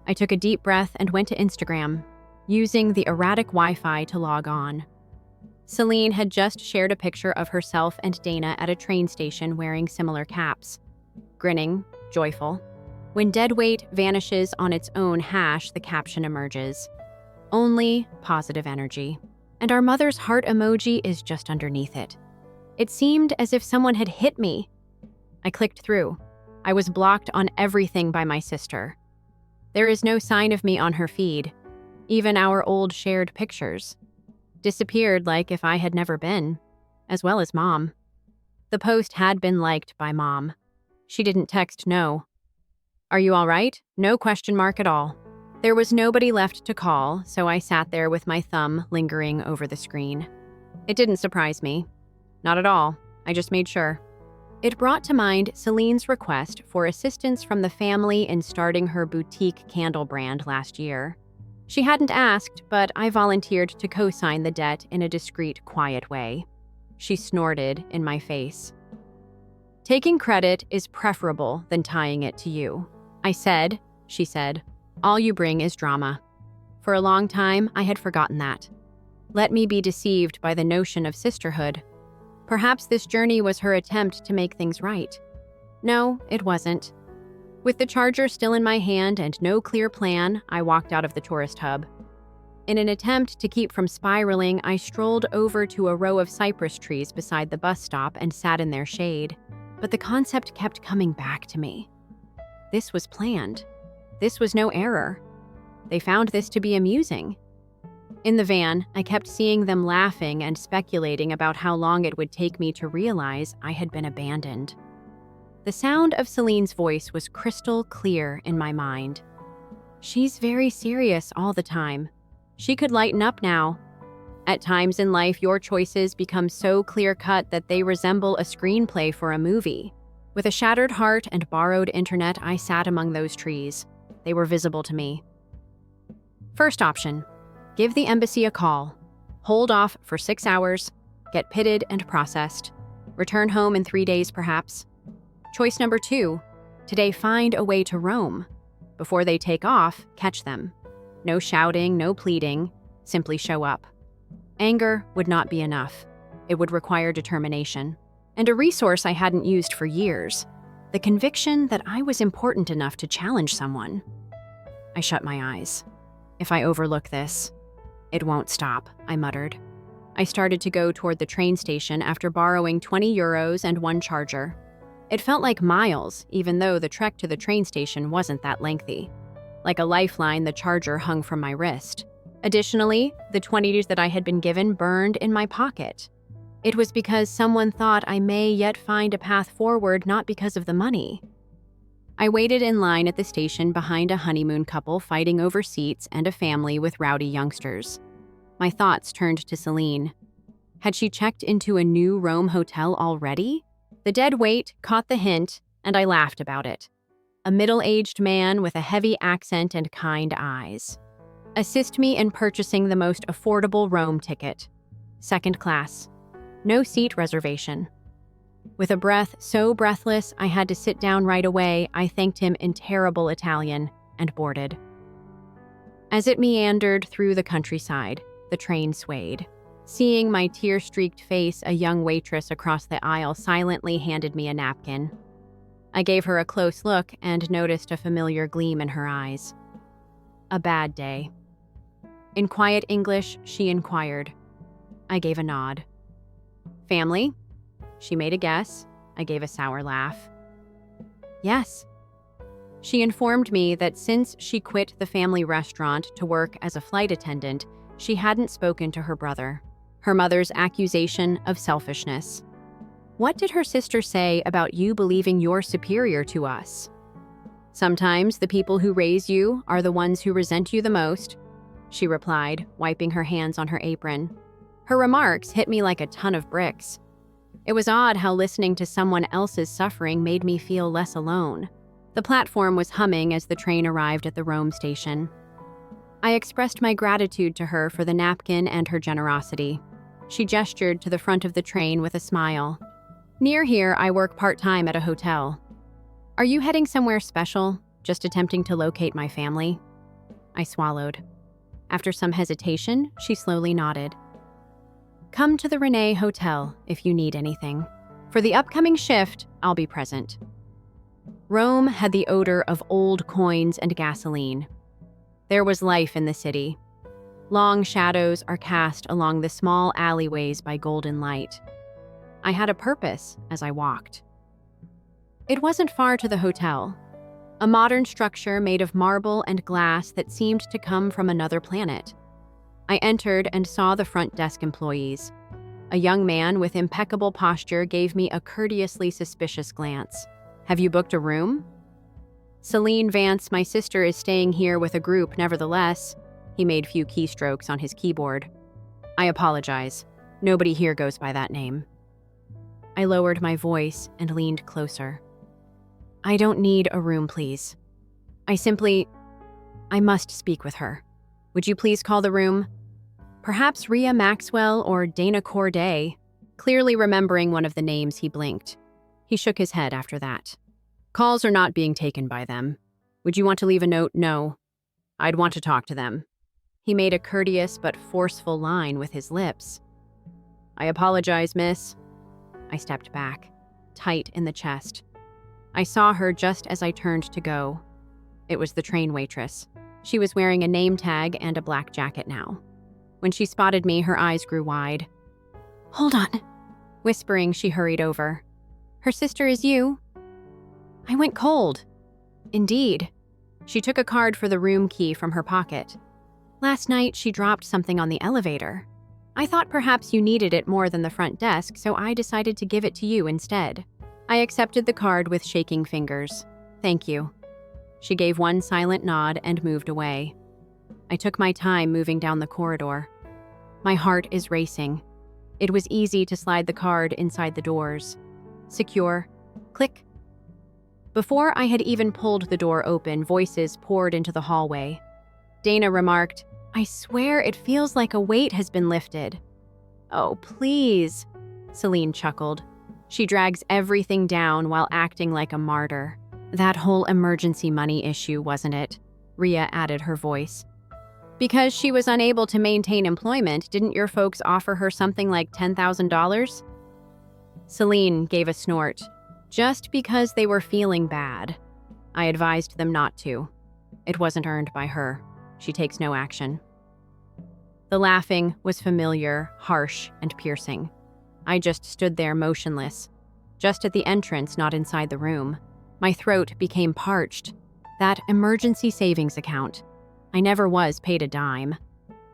I took a deep breath and went to Instagram, using the erratic Wi-Fi to log on. Celine had just shared a picture of herself and Dana at a train station wearing similar caps. Grinning, joyful. When dead weight vanishes on its own hash, the caption emerges. Only positive energy. And our mother's heart emoji is just underneath it. It seemed as if someone had hit me. I clicked through. I was blocked on everything by my sister. There is no sign of me on her feed. Even our old shared pictures disappeared like if I had never been, as well as Mom. The post had been liked by Mom. She didn't text no. Are you all right? No question mark at all. There was nobody left to call, so I sat there with my thumb lingering over the screen. It didn't surprise me. Not at all. I just made sure. It brought to mind Celine's request for assistance from the family in starting her boutique candle brand last year. She hadn't asked, but I volunteered to co-sign the debt in a discreet, quiet way. She snorted in my face. Taking credit is preferable than tying it to you. I said, she said, all you bring is drama. For a long time, I had forgotten that. Let me be deceived by the notion of sisterhood. Perhaps this journey was her attempt to make things right. No, it wasn't. With the charger still in my hand and no clear plan, I walked out of the tourist hub. In an attempt to keep from spiraling, I strolled over to a row of cypress trees beside the bus stop and sat in their shade. But the concept kept coming back to me. This was planned. This was no error. They found this to be amusing. In the van, I kept seeing them laughing and speculating about how long it would take me to realize I had been abandoned. The sound of Celine's voice was crystal clear in my mind. She's very serious all the time. She could lighten up now. At times in life, your choices become so clear-cut that they resemble a screenplay for a movie. With a shattered heart and borrowed internet, I sat among those trees. They were visible to me. First option. Give the embassy a call. Hold off for 6 hours. Get pitted and processed. Return home in 3 days, perhaps. Choice number 2. Today, find a way to roam. Before they take off, catch them. No shouting, no pleading. Simply show up. Anger would not be enough. It would require determination. And a resource I hadn't used for years. The conviction that I was important enough to challenge someone. I shut my eyes. If I overlook this, it won't stop, I muttered. I started to go toward the train station after borrowing 20 euros and one charger. It felt like miles, even though the trek to the train station wasn't that lengthy. Like a lifeline, the charger hung from my wrist. Additionally, the 20s that I had been given burned in my pocket. It was because someone thought I may yet find a path forward, not because of the money. I waited in line at the station behind a honeymoon couple fighting over seats and a family with rowdy youngsters. My thoughts turned to Celine. Had she checked into a new Rome hotel already? The dead weight caught the hint, and I laughed about it. A middle-aged man with a heavy accent and kind eyes. Assist me in purchasing the most affordable Rome ticket. Second class. No seat reservation. With a breath so breathless I had to sit down right away, I thanked him in terrible Italian and boarded. As it meandered through the countryside, the train swayed. Seeing my tear-streaked face, a young waitress across the aisle silently handed me a napkin. I gave her a close look and noticed a familiar gleam in her eyes. A bad day. In quiet English, she inquired. I gave a nod. Family? She made a guess. I gave a sour laugh. Yes. She informed me that since she quit the family restaurant to work as a flight attendant, she hadn't spoken to her brother. Her mother's accusation of selfishness. What did her sister say about you believing you're superior to us? Sometimes the people who raise you are the ones who resent you the most, she replied, wiping her hands on her apron. Her remarks hit me like a ton of bricks. It was odd how listening to someone else's suffering made me feel less alone. The platform was humming as the train arrived at the Rome station. I expressed my gratitude to her for the napkin and her generosity. She gestured to the front of the train with a smile. Near here, I work part-time at a hotel. Are you heading somewhere special, just attempting to locate my family? I swallowed. After some hesitation, she slowly nodded. Come to the Renee Hotel if you need anything. For the upcoming shift, I'll be present. Rome had the odor of old coins and gasoline. There was life in the city. Long shadows are cast along the small alleyways by golden light. I had a purpose as I walked. It wasn't far to the hotel, a modern structure made of marble and glass that seemed to come from another planet. I entered and saw the front desk employees. A young man with impeccable posture gave me a courteously suspicious glance. Have you booked a room? Celine Vance, my sister, is staying here with a group nevertheless. He made few keystrokes on his keyboard. I apologize. Nobody here goes by that name. I lowered my voice and leaned closer. I don't need a room, please. I must speak with her. Would you please call the room? Perhaps Rhea Maxwell or Dana Corday. Clearly remembering one of the names, he blinked. He shook his head after that. Calls are not being taken by them. Would you want to leave a note? No. I'd want to talk to them. He made a courteous but forceful line with his lips. I apologize, miss. I stepped back, tight in the chest. I saw her just as I turned to go. It was the train waitress. She was wearing a name tag and a black jacket now. When she spotted me, her eyes grew wide. Hold on. Whispering, she hurried over. Her sister is you? I went cold. Indeed. She took a card for the room key from her pocket. Last night, she dropped something on the elevator. I thought perhaps you needed it more than the front desk, so I decided to give it to you instead. I accepted the card with shaking fingers. Thank you. She gave one silent nod and moved away. I took my time moving down the corridor. My heart is racing. It was easy to slide the card inside the doors. Secure. Click. Before I had even pulled the door open, voices poured into the hallway. Dana remarked, I swear it feels like a weight has been lifted. Oh, please, Celine chuckled. She drags everything down while acting like a martyr. That whole emergency money issue, wasn't it? Rhea added her voice. Because she was unable to maintain employment, didn't your folks offer her something like $10,000? Celine gave a snort. Just because they were feeling bad. I advised them not to. It wasn't earned by her. She takes no action. The laughing was familiar, harsh, and piercing. I just stood there motionless, just at the entrance, not inside the room. My throat became parched. That emergency savings account. I never was paid a dime.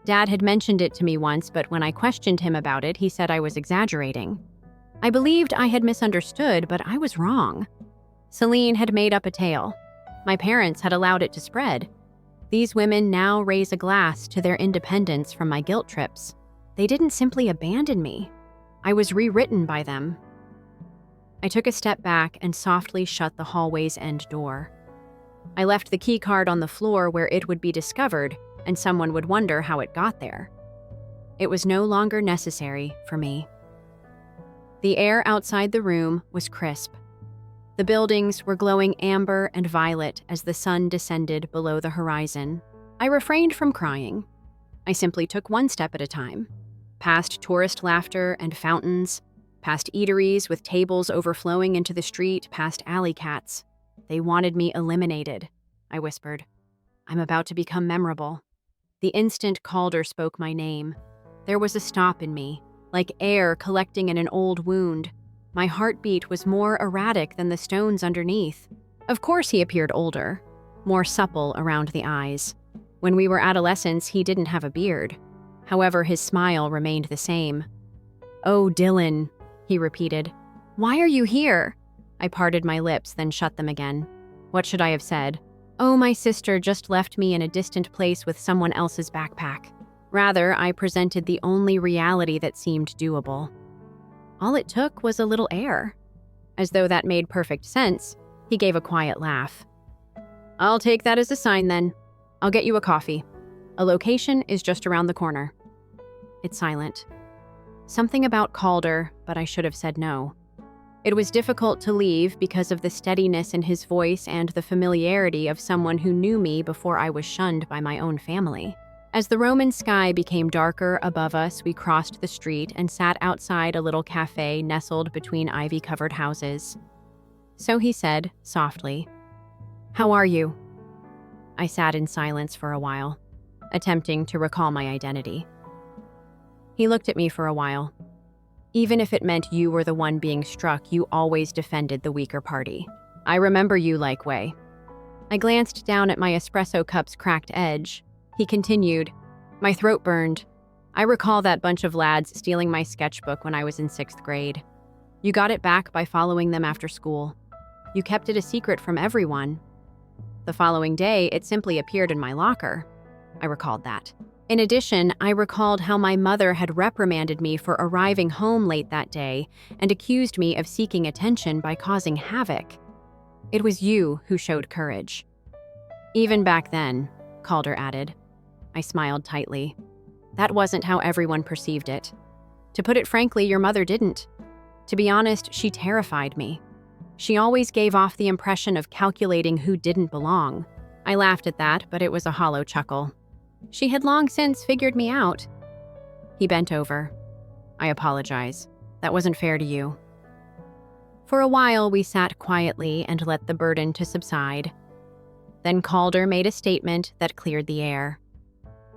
Dad had mentioned it to me once, but when I questioned him about it, he said I was exaggerating. I believed I had misunderstood, but I was wrong. Celine had made up a tale. My parents had allowed it to spread. These women now raise a glass to their independence from my guilt trips. They didn't simply abandon me. I was rewritten by them. I took a step back and softly shut the hallway's end door. I left the key card on the floor where it would be discovered, and someone would wonder how it got there. It was no longer necessary for me. The air outside the room was crisp. The buildings were glowing amber and violet as the sun descended below the horizon. I refrained from crying. I simply took one step at a time. Past tourist laughter and fountains, past eateries with tables overflowing into the street, past alley cats. They wanted me eliminated, I whispered. I'm about to become memorable. The instant Calder spoke my name, there was a stop in me, like air collecting in an old wound. My heartbeat was more erratic than the stones underneath. Of course he appeared older, more supple around the eyes. When we were adolescents, he didn't have a beard. However, his smile remained the same. Oh, Dylan, he repeated. Why are you here? I parted my lips, then shut them again. What should I have said? Oh, my sister just left me in a distant place with someone else's backpack. Rather, I presented the only reality that seemed doable. All it took was a little air. As though that made perfect sense, he gave a quiet laugh. I'll take that as a sign then. I'll get you a coffee. A location is just around the corner. It's silent. Something about Calder, but I should have said no. It was difficult to leave because of the steadiness in his voice and the familiarity of someone who knew me before I was shunned by my own family. As the Roman sky became darker above us, we crossed the street and sat outside a little cafe nestled between ivy-covered houses. So he said, softly, "How are you?" I sat in silence for a while, attempting to recall my identity. He looked at me for a while. Even if it meant you were the one being struck, you always defended the weaker party. I remember you like way. I glanced down at my espresso cup's cracked edge. He continued, "My throat burned. I recall that bunch of lads stealing my sketchbook when I was in 6th grade. You got it back by following them after school. You kept it a secret from everyone. The following day, it simply appeared in my locker." I recalled that. In addition, I recalled how my mother had reprimanded me for arriving home late that day and accused me of seeking attention by causing havoc. It was you who showed courage. Even back then, Calder added. I smiled tightly. That wasn't how everyone perceived it. To put it frankly, your mother didn't. To be honest, she terrified me. She always gave off the impression of calculating who didn't belong. I laughed at that, but it was a hollow chuckle. She had long since figured me out. He bent over. I apologize. That wasn't fair to you. For a while, we sat quietly and let the burden to subside. Then Calder made a statement that cleared the air.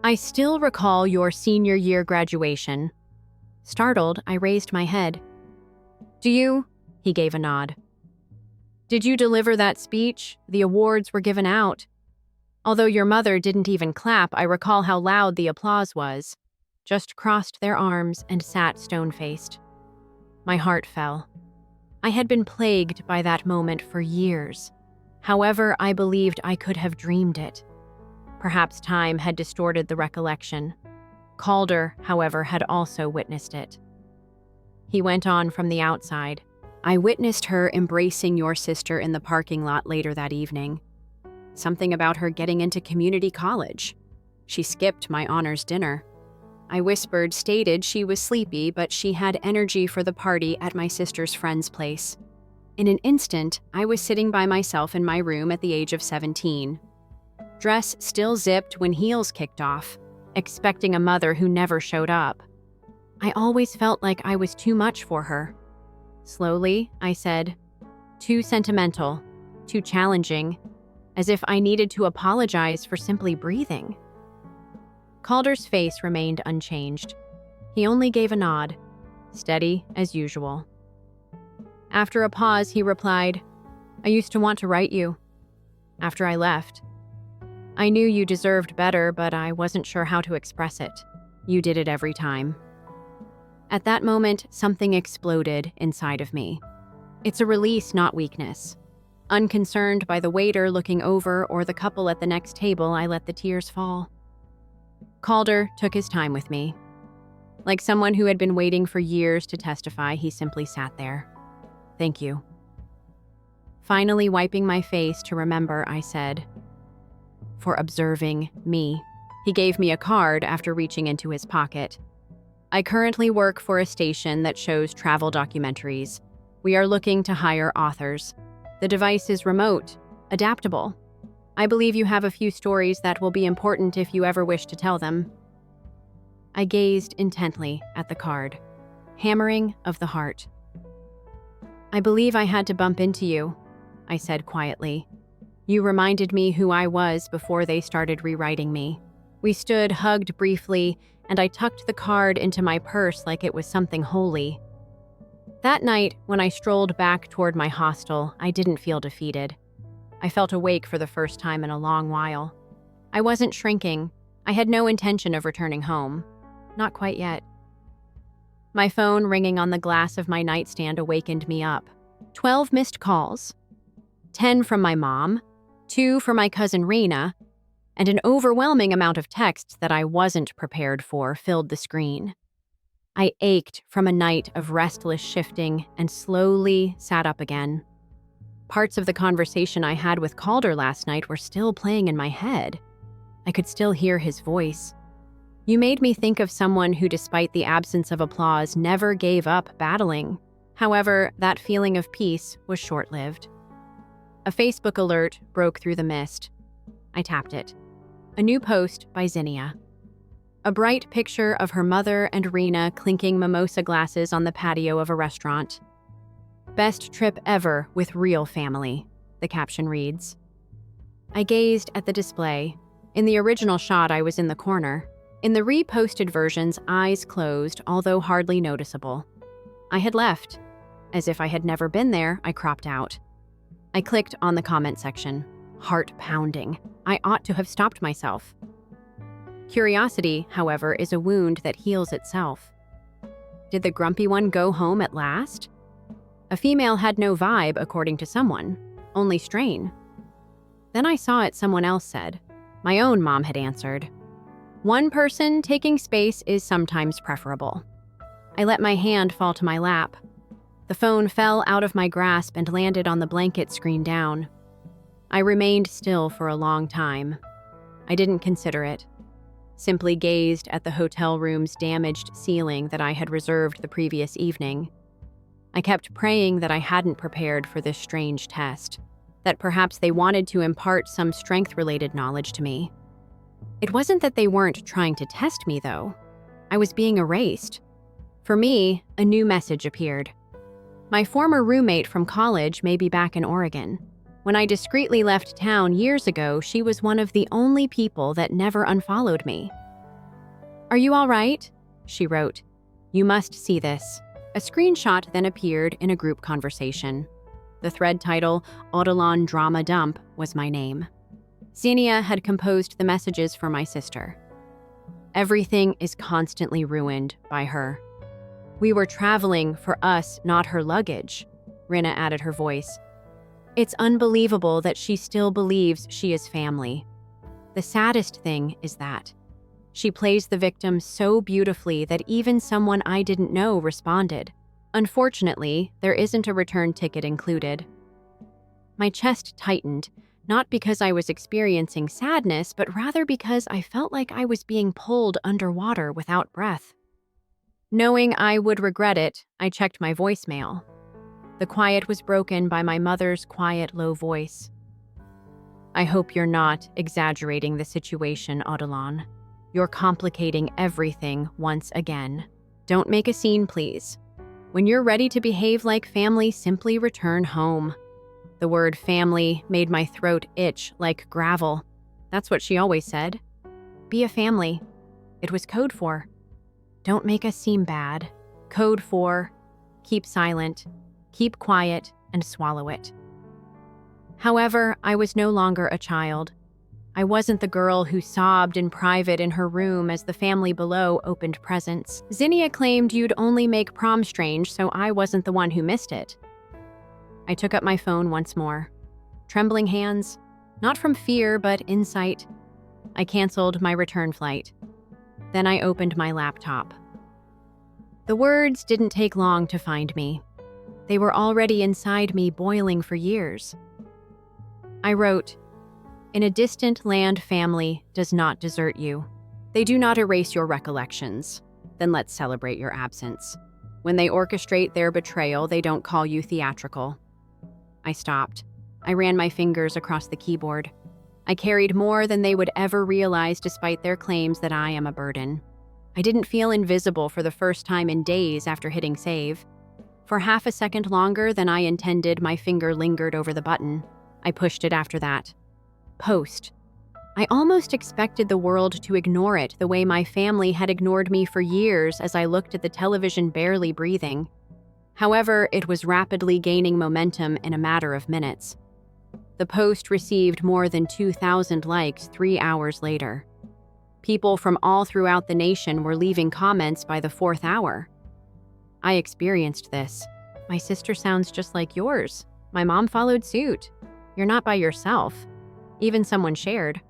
I still recall your senior year graduation. Startled, I raised my head. Do you? He gave a nod. Did you deliver that speech? The awards were given out. Although your mother didn't even clap, I recall how loud the applause was. Just crossed their arms and sat stone-faced. My heart fell. I had been plagued by that moment for years. However, I believed I could have dreamed it. Perhaps time had distorted the recollection. Calder, however, had also witnessed it. He went on from the outside. I witnessed her embracing your sister in the parking lot later that evening. Something about her getting into community college. She skipped my honors dinner. I whispered, stated she was sleepy, but she had energy for the party at my sister's friend's place. In an instant, I was sitting by myself in my room at the age of 17. Dress still zipped when heels kicked off, expecting a mother who never showed up. I always felt like I was too much for her. Slowly, I said, too sentimental, too challenging, as if I needed to apologize for simply breathing. Calder's face remained unchanged. He only gave a nod, steady as usual. After a pause, he replied, I used to want to write you. After I left. I knew you deserved better, but I wasn't sure how to express it. You did it every time. At that moment, something exploded inside of me. It's a release, not weakness. Unconcerned by the waiter looking over or the couple at the next table, I let the tears fall. Calder took his time with me. Like someone who had been waiting for years to testify, he simply sat there. Thank you. Finally wiping my face to remember, I said, for observing me. He gave me a card after reaching into his pocket. I currently work for a station that shows travel documentaries. We are looking to hire authors. The device is remote, adaptable. I believe you have a few stories that will be important if you ever wish to tell them. I gazed intently at the card. Hammering of the heart. I believe I had to bump into you, I said quietly. You reminded me who I was before they started rewriting me. We stood hugged briefly, and I tucked the card into my purse like it was something holy. That night, when I strolled back toward my hostel, I didn't feel defeated. I felt awake for the first time in a long while. I wasn't shrinking. I had no intention of returning home. Not quite yet. My phone ringing on the glass of my nightstand awakened me up. 12 missed calls. 10 from my mom, 2 for my cousin Rena, and an overwhelming amount of texts that I wasn't prepared for filled the screen. I ached from a night of restless shifting and slowly sat up again. Parts of the conversation I had with Calder last night were still playing in my head. I could still hear his voice. You made me think of someone who, despite the absence of applause, never gave up battling. However, that feeling of peace was short-lived. A Facebook alert broke through the mist. I tapped it. A new post by Zinnia. A bright picture of her mother and Rena clinking mimosa glasses on the patio of a restaurant. Best trip ever with real family, the caption reads. I gazed at the display. In the original shot, I was in the corner. In the reposted versions, eyes closed, although hardly noticeable. I had left. As if I had never been there, I cropped out. I clicked on the comment section. Heart pounding. I ought to have stopped myself. Curiosity, however, is a wound that heals itself. Did the grumpy one go home at last? A female had no vibe, according to someone, only strain. Then I saw it someone else said. My own mom had answered. One person taking space is sometimes preferable. I let my hand fall to my lap. The phone fell out of my grasp and landed on the blanket screen down. I remained still for a long time. I didn't consider it. Simply gazed at the hotel room's damaged ceiling that I had reserved the previous evening. I kept praying that I hadn't prepared for this strange test, that perhaps they wanted to impart some strength-related knowledge to me. It wasn't that they weren't trying to test me, though. I was being erased. For me, a new message appeared. My former roommate from college may be back in Oregon. When I discreetly left town years ago, she was one of the only people that never unfollowed me. Are you all right? She wrote. You must see this. A screenshot then appeared in a group conversation. The thread title, Odilon Drama Dump, was my name. Xenia had composed the messages for my sister. Everything is constantly ruined by her. We were traveling for us, not her luggage, Rena added her voice. It's unbelievable that she still believes she is family. The saddest thing is that she plays the victim so beautifully that even someone I didn't know responded. Unfortunately, there isn't a return ticket included. My chest tightened, not because I was experiencing sadness, but rather because I felt like I was being pulled underwater without breath. Knowing I would regret it, I checked my voicemail. The quiet was broken by my mother's quiet, low voice. I hope you're not exaggerating the situation, Odilon. You're complicating everything once again. Don't make a scene, please. When you're ready to behave like family, simply return home. The word family made my throat itch like gravel. That's what she always said. Be a family. It was code for. Don't make us seem bad. Code for. Keep silent. Keep quiet and swallow it. However, I was no longer a child. I wasn't the girl who sobbed in private in her room as the family below opened presents. Zinnia claimed you'd only make prom strange, so I wasn't the one who missed it. I took up my phone once more. Trembling hands, not from fear, but insight. I canceled my return flight. Then I opened my laptop. The words didn't take long to find me. They were already inside me, boiling for years. I wrote, In a distant land, family does not desert you. They do not erase your recollections. Then let's celebrate your absence. When they orchestrate their betrayal, they don't call you theatrical. I stopped. I ran my fingers across the keyboard. I carried more than they would ever realize despite their claims that I am a burden. I didn't feel invisible for the first time in days after hitting save. For half a second longer than I intended, my finger lingered over the button. I pushed it after that. Post. I almost expected the world to ignore it the way my family had ignored me for years as I looked at the television barely breathing. However, it was rapidly gaining momentum in a matter of minutes. The post received more than 2,000 likes 3 hours later. People from all throughout the nation were leaving comments by the 4th hour. I experienced this. My sister sounds just like yours. My mom followed suit. You're not by yourself. Even someone shared.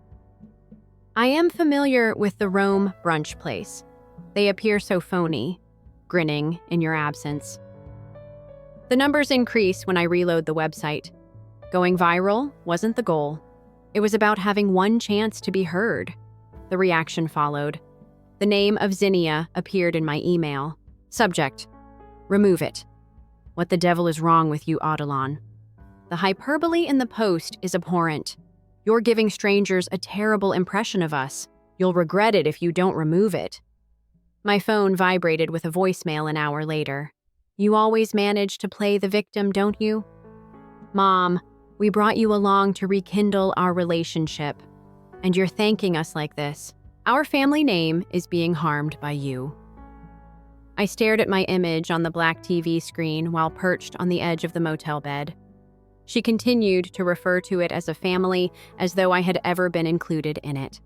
I am familiar with the Rome brunch place. They appear so phony, grinning in your absence. The numbers increase when I reload the website. Going viral wasn't the goal. It was about having one chance to be heard. The reaction followed. The name of Zinnia appeared in my email. Subject: remove it. What the devil is wrong with you, Adelan? The hyperbole in the post is abhorrent. You're giving strangers a terrible impression of us. You'll regret it if you don't remove it. My phone vibrated with a voicemail an hour later. You always manage to play the victim, don't you? Mom, we brought you along to rekindle our relationship, and you're thanking us like this. Our family name is being harmed by you. I stared at my image on the black TV screen while perched on the edge of the motel bed. She continued to refer to it as a family, as though I had ever been included in it.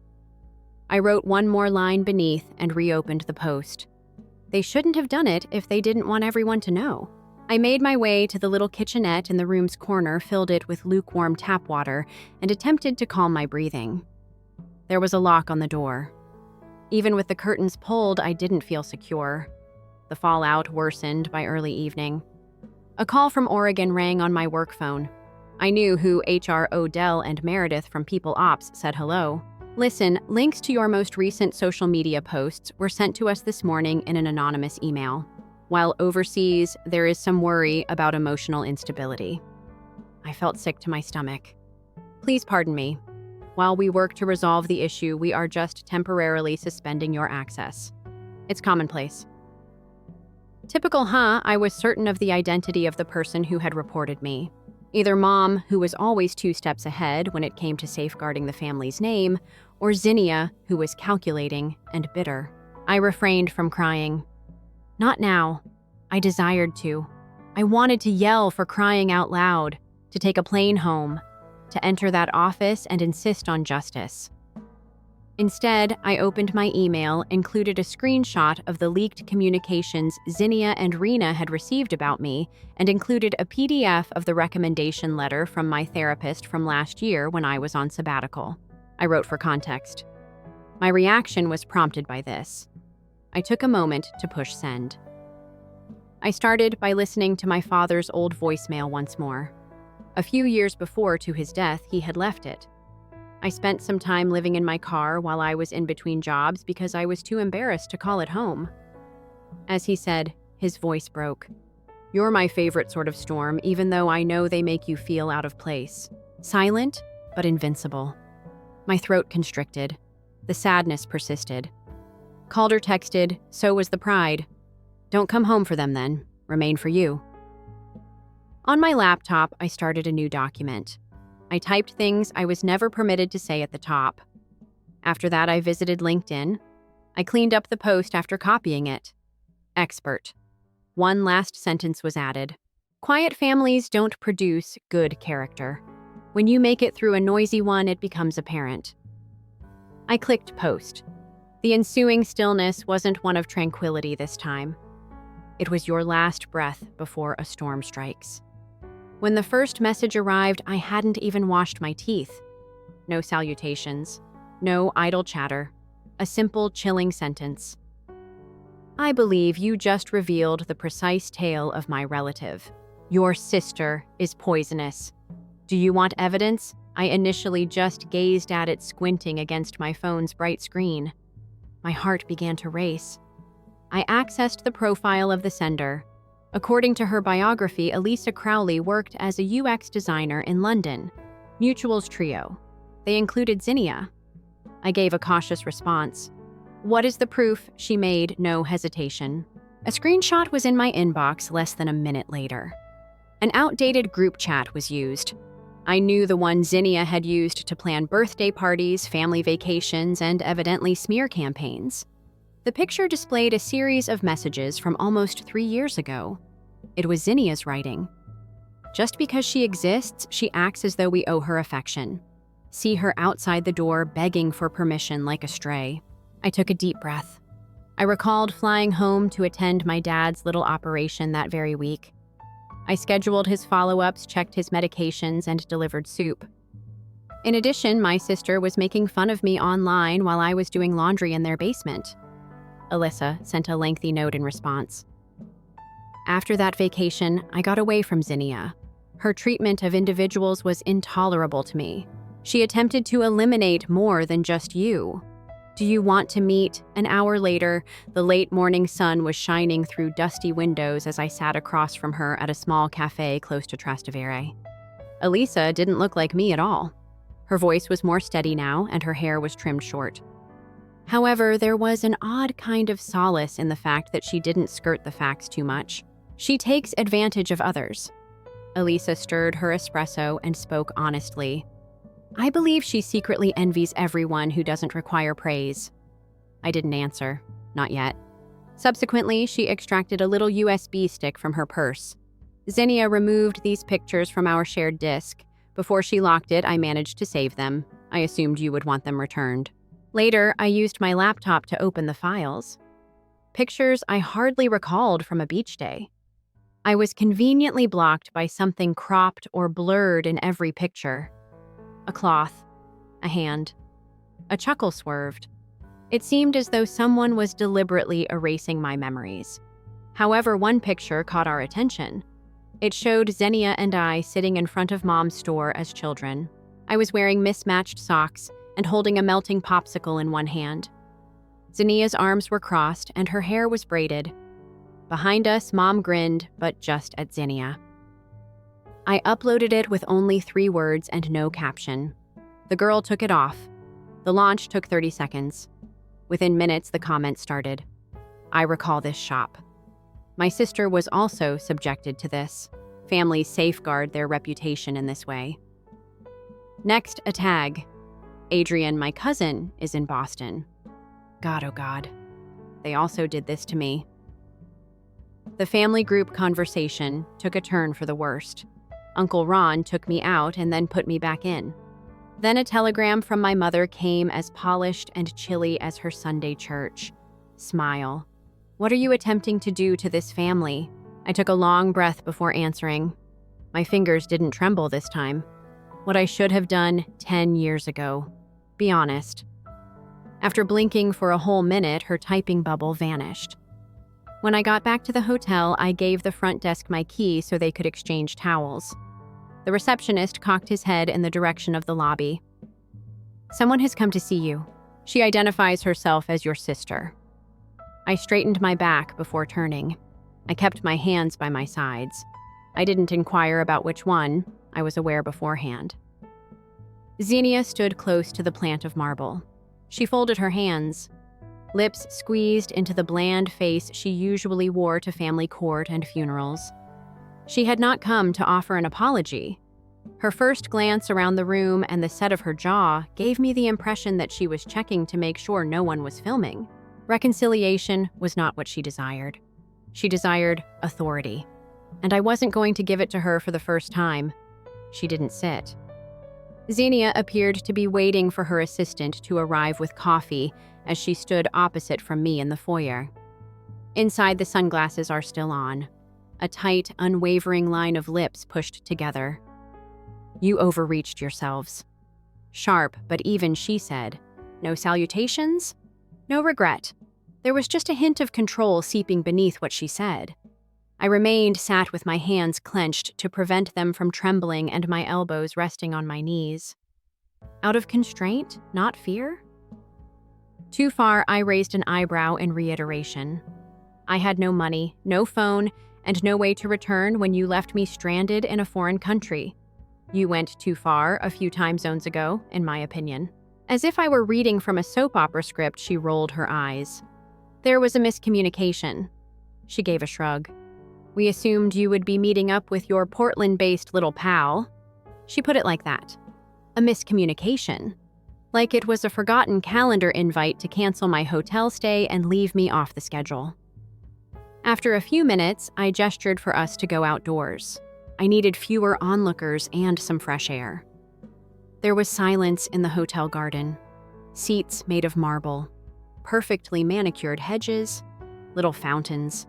I wrote one more line beneath and reopened the post. They shouldn't have done it if they didn't want everyone to know. I made my way to the little kitchenette in the room's corner, filled it with lukewarm tap water, and attempted to calm my breathing. There was a lock on the door. Even with the curtains pulled, I didn't feel secure. The fallout worsened by early evening. A call from Oregon rang on my work phone. I knew who HR Odell and Meredith from People Ops said hello. Listen, links to your most recent social media posts were sent to us this morning in an anonymous email. While overseas, there is some worry about emotional instability. I felt sick to my stomach. Please pardon me. While we work to resolve the issue, we are just temporarily suspending your access. It's commonplace. Typical, huh? I was certain of the identity of the person who had reported me. Either Mom, who was always 2 steps ahead when it came to safeguarding the family's name, or Zinnia, who was calculating and bitter. I refrained from crying. Not now. I desired to. I wanted to yell for crying out loud, to take a plane home, to enter that office and insist on justice. Instead, I opened my email, included a screenshot of the leaked communications Zinnia and Rena had received about me, and included a PDF of the recommendation letter from my therapist from last year when I was on sabbatical. I wrote for context. My reaction was prompted by this. I took a moment to push send. I started by listening to my father's old voicemail once more. A few years before to his death, he had left it. I spent some time living in my car while I was in between jobs because I was too embarrassed to call it home. As he said, his voice broke. You're my favorite sort of storm, even though I know they make you feel out of place. Silent, but invincible. My throat constricted. The sadness persisted. Calder texted, so was the pride. Don't come home for them then. Remain for you. On my laptop, I started a new document. I typed things I was never permitted to say at the top. After that, I visited LinkedIn. I cleaned up the post after copying it. Expert. One last sentence was added. Quiet families don't produce good character. When you make it through a noisy one, it becomes apparent. I clicked post. The ensuing stillness wasn't one of tranquility this time. It was your last breath before a storm strikes. When the first message arrived, I hadn't even washed my teeth. No salutations. No idle chatter. A simple, chilling sentence. I believe you just revealed the precise tale of my relative. Your sister is poisonous. Do you want evidence? I initially just gazed at it, squinting against my phone's bright screen. My heart began to race. I accessed the profile of the sender. According to her biography, Elisa Crowley worked as a UX designer in London. Mutuals trio. They included Zinnia. I gave a cautious response. What is the proof? She made no hesitation. A screenshot was in my inbox less than a minute later. An outdated group chat was used. I knew the one Zinnia had used to plan birthday parties, family vacations, and evidently smear campaigns. The picture displayed a series of messages from almost 3 years ago. It was Zinnia's writing. Just because she exists, she acts as though we owe her affection. See her outside the door begging for permission like a stray. I took a deep breath. I recalled flying home to attend my dad's little operation that very week. I scheduled his follow-ups, checked his medications, and delivered soup. In addition, my sister was making fun of me online while I was doing laundry in their basement. Alyssa sent a lengthy note in response. After that vacation, I got away from Zinnia. Her treatment of individuals was intolerable to me. She attempted to eliminate more than just you. Do you want to meet? An hour later, the late morning sun was shining through dusty windows as I sat across from her at a small cafe close to Trastevere. Elisa didn't look like me at all. Her voice was more steady now, and her hair was trimmed short. However, there was an odd kind of solace in the fact that she didn't skirt the facts too much. She takes advantage of others. Elisa stirred her espresso and spoke honestly. I believe she secretly envies everyone who doesn't require praise. I didn't answer. Not yet. Subsequently, she extracted a little USB stick from her purse. Zinnia removed these pictures from our shared disk. Before she locked it, I managed to save them. I assumed you would want them returned. Later, I used my laptop to open the files. Pictures I hardly recalled from a beach day. I was conveniently blocked by something cropped or blurred in every picture. A cloth, a hand. A chuckle swerved. It seemed as though someone was deliberately erasing my memories. However, one picture caught our attention. It showed Xenia and I sitting in front of Mom's store as children. I was wearing mismatched socks and holding a melting popsicle in one hand. Xenia's arms were crossed and her hair was braided. Behind us, Mom grinned, but just at Xenia. I uploaded it with only 3 words and no caption. The girl took it off. The launch took 30 seconds. Within minutes, the comments started. I recall this shop. My sister was also subjected to this. Families safeguard their reputation in this way. Next, a tag. Adrian, my cousin, is in Boston. God, oh God. They also did this to me. The family group conversation took a turn for the worst. Uncle Ron took me out and then put me back in. Then a telegram from my mother came as polished and chilly as her Sunday church. Smile. What are you attempting to do to this family? I took a long breath before answering. My fingers didn't tremble this time. What I should have done 10 years ago. Be honest. After blinking for a whole minute, her typing bubble vanished. When I got back to the hotel, I gave the front desk my key so they could exchange towels. The receptionist cocked his head in the direction of the lobby. Someone has come to see you. She identifies herself as your sister. I straightened my back before turning. I kept my hands by my sides. I didn't inquire about which one. I was aware beforehand. Xenia stood close to the plant of marble. She folded her hands, lips squeezed into the bland face she usually wore to family court and funerals. She had not come to offer an apology. Her first glance around the room and the set of her jaw gave me the impression that she was checking to make sure no one was filming. Reconciliation was not what she desired. She desired authority, and I wasn't going to give it to her for the first time. She didn't sit. Xenia appeared to be waiting for her assistant to arrive with coffee as she stood opposite from me in the foyer. Inside, the sunglasses are still on. A tight, unwavering line of lips pushed together. You overreached yourselves. Sharp, but even, she said. No salutations? No regret. There was just a hint of control seeping beneath what she said. I remained sat with my hands clenched to prevent them from trembling and my elbows resting on my knees. Out of constraint, not fear? Too far, I raised an eyebrow in reiteration. I had no money, no phone, and no way to return when you left me stranded in a foreign country. You went too far a few time zones ago, in my opinion. As if I were reading from a soap opera script, she rolled her eyes. There was a miscommunication. She gave a shrug. We assumed you would be meeting up with your Portland-based little pal. She put it like that. A miscommunication. Like it was a forgotten calendar invite to cancel my hotel stay and leave me off the schedule. After a few minutes, I gestured for us to go outdoors. I needed fewer onlookers and some fresh air. There was silence in the hotel garden. Seats made of marble. Perfectly manicured hedges. Little fountains.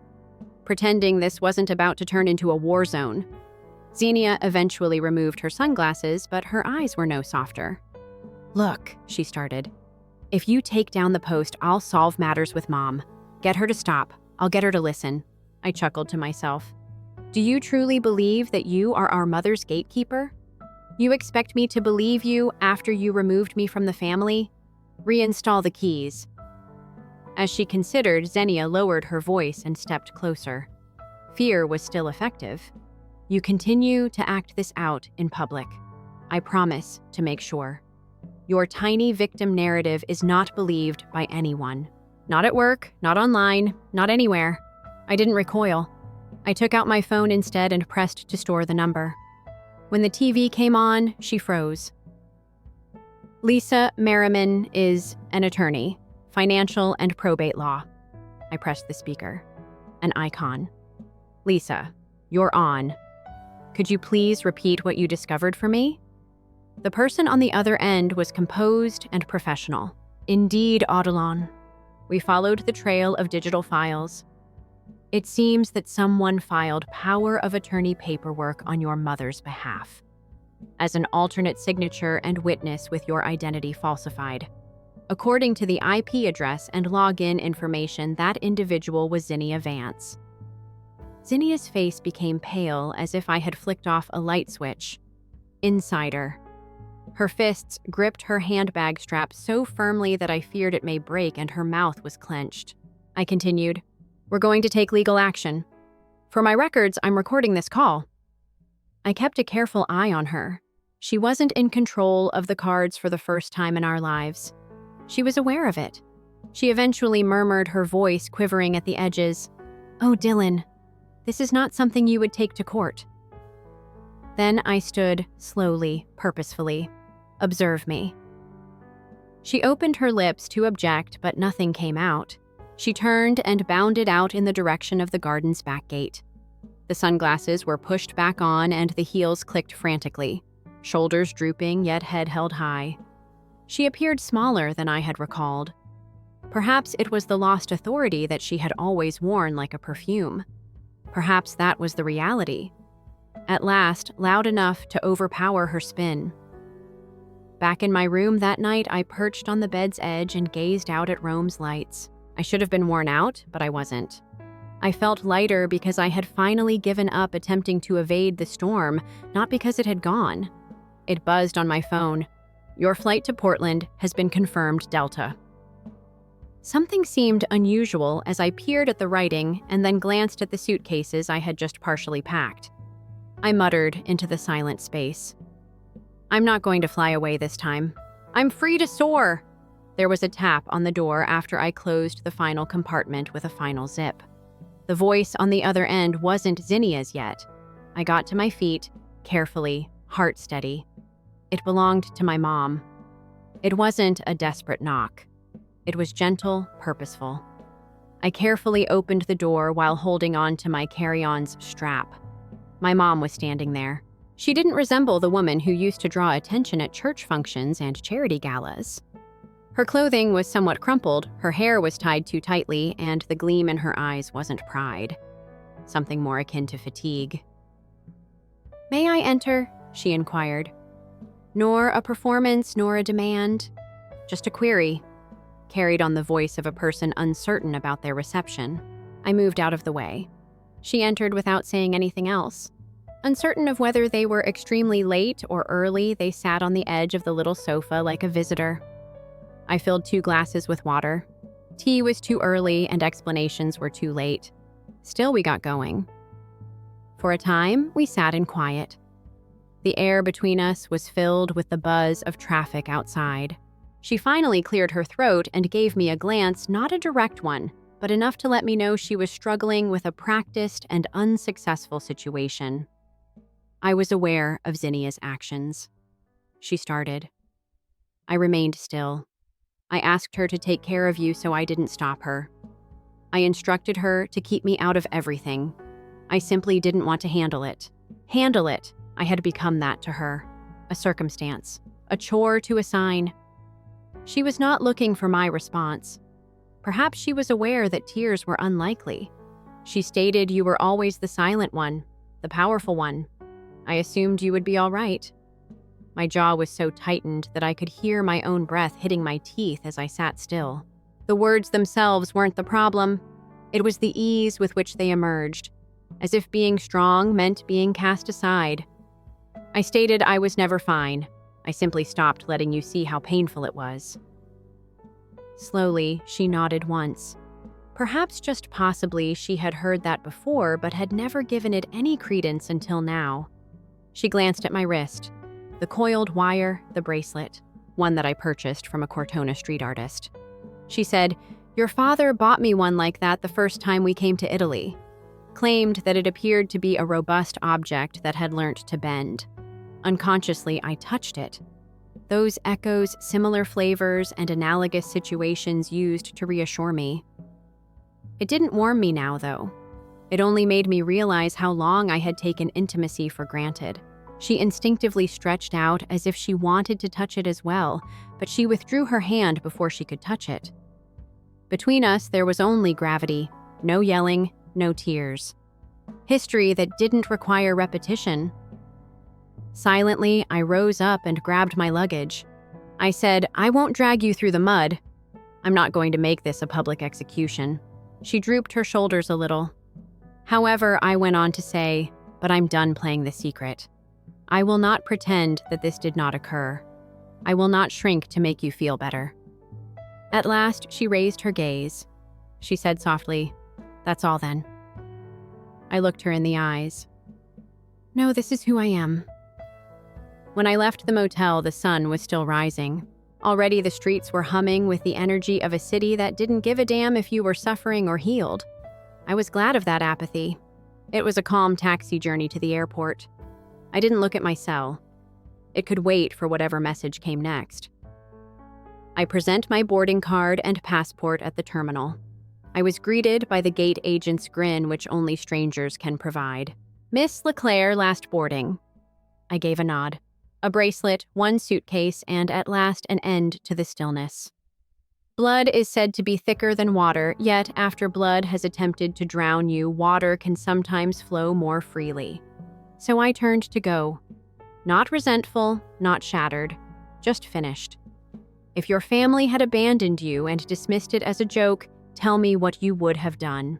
pretending this wasn't about to turn into a war zone. Xenia eventually removed her sunglasses, but her eyes were no softer. "Look," she started. "If you take down the post, I'll solve matters with Mom. Get her to stop. I'll get her to listen." I chuckled to myself. "Do you truly believe that you are our mother's gatekeeper? You expect me to believe you after you removed me from the family? Reinstall the keys." As she considered, Xenia lowered her voice and stepped closer. Fear was still effective. "You continue to act this out in public. I promise to make sure. Your tiny victim narrative is not believed by anyone. Not at work, not online, not anywhere." I didn't recoil. I took out my phone instead and pressed to store the number. When the TV came on, she froze. "Lisa Merriman is an attorney, financial and probate law." I pressed the speaker. An icon. "Lisa, you're on. Could you please repeat what you discovered for me?" The person on the other end was composed and professional. "Indeed, Audilon. We followed the trail of digital files. It seems that someone filed power of attorney paperwork on your mother's behalf, as an alternate signature and witness with your identity falsified. According to the IP address and login information, that individual was Xenia Vance." Xenia's face became pale, as if I had flicked off a light switch. "Insider." Her fists gripped her handbag strap so firmly that I feared it may break, and her mouth was clenched. I continued, "We're going to take legal action. For my records, I'm recording this call." I kept a careful eye on her. She wasn't in control of the cards for the first time in our lives. She was aware of it. She eventually murmured, her voice quivering at the edges, "Oh, Dylan, this is not something you would take to court." Then I stood, slowly, purposefully. "Observe me." She opened her lips to object, but nothing came out. She turned and bounded out in the direction of the garden's back gate. The sunglasses were pushed back on and the heels clicked frantically, shoulders drooping yet head held high. She appeared smaller than I had recalled. Perhaps it was the lost authority that she had always worn like a perfume. Perhaps that was the reality. At last, loud enough to overpower her spin. Back in my room that night, I perched on the bed's edge and gazed out at Rome's lights. I should have been worn out, but I wasn't. I felt lighter because I had finally given up attempting to evade the storm, not because it had gone. It buzzed on my phone. "Your flight to Portland has been confirmed Delta." Something seemed unusual as I peered at the writing and then glanced at the suitcases I had just partially packed. I muttered into the silent space. "I'm not going to fly away this time. I'm free to soar." There was a tap on the door after I closed the final compartment with a final zip. The voice on the other end wasn't Xenia's yet. I got to my feet, carefully, heart steady. It belonged to my mom. It wasn't a desperate knock. It was gentle, purposeful. I carefully opened the door while holding on to my carry-on's strap. My mom was standing there. She didn't resemble the woman who used to draw attention at church functions and charity galas. Her clothing was somewhat crumpled, her hair was tied too tightly, and the gleam in her eyes wasn't pride. Something more akin to fatigue. "May I enter?" she inquired. "Nor a performance, nor a demand. Just a query," carried on the voice of a person uncertain about their reception. I moved out of the way. She entered without saying anything else. Uncertain of whether they were extremely late or early, they sat on the edge of the little sofa like a visitor. I filled 2 glasses with water. Tea was too early and explanations were too late. Still, we got going. For a time, we sat in quiet. The air between us was filled with the buzz of traffic outside. She finally cleared her throat and gave me a glance, not a direct one, but enough to let me know she was struggling with a practiced and unsuccessful situation. I was aware of Xenia's actions. She started. I remained still. I asked her to take care of you, so I didn't stop her. I instructed her to keep me out of everything. I simply didn't want to handle it. Handle it. I had become that to her. A circumstance. A chore to assign. She was not looking for my response. Perhaps she was aware that tears were unlikely. She stated you were always the silent one, the powerful one. I assumed you would be all right. My jaw was so tightened that I could hear my own breath hitting my teeth as I sat still. The words themselves weren't the problem. It was the ease with which they emerged, as if being strong meant being cast aside. I stated I was never fine. I simply stopped letting you see how painful it was. Slowly, she nodded once. Perhaps just possibly she had heard that before but had never given it any credence until now. She glanced at my wrist. The coiled wire, the bracelet, one that I purchased from a Cortona street artist. She said, "Your father bought me one like that the first time we came to Italy." Claimed that it appeared to be a robust object that had learnt to bend. Unconsciously, I touched it. Those echoes, similar flavors, and analogous situations used to reassure me. It didn't warm me now, though. It only made me realize how long I had taken intimacy for granted. She instinctively stretched out as if she wanted to touch it as well, but she withdrew her hand before she could touch it. Between us, there was only gravity, no yelling, no tears. History that didn't require repetition. Silently, I rose up and grabbed my luggage. I said, "I won't drag you through the mud. I'm not going to make this a public execution." She drooped her shoulders a little. However, I went on to say, "But I'm done playing the secret. I will not pretend that this did not occur. I will not shrink to make you feel better." At last, she raised her gaze. She said softly, "That's all then." I looked her in the eyes. "No, this is who I am." When I left the motel, the sun was still rising. Already the streets were humming with the energy of a city that didn't give a damn if you were suffering or healed. I was glad of that apathy. It was a calm taxi journey to the airport. I didn't look at my cell. It could wait for whatever message came next. I present my boarding card and passport at the terminal. I was greeted by the gate agent's grin, which only strangers can provide. "Miss Leclerc, last boarding." I gave a nod. A bracelet, one suitcase, and at last an end to the stillness. Blood is said to be thicker than water, yet after blood has attempted to drown you, water can sometimes flow more freely. So I turned to go. Not resentful, not shattered, just finished. If your family had abandoned you and dismissed it as a joke, tell me what you would have done.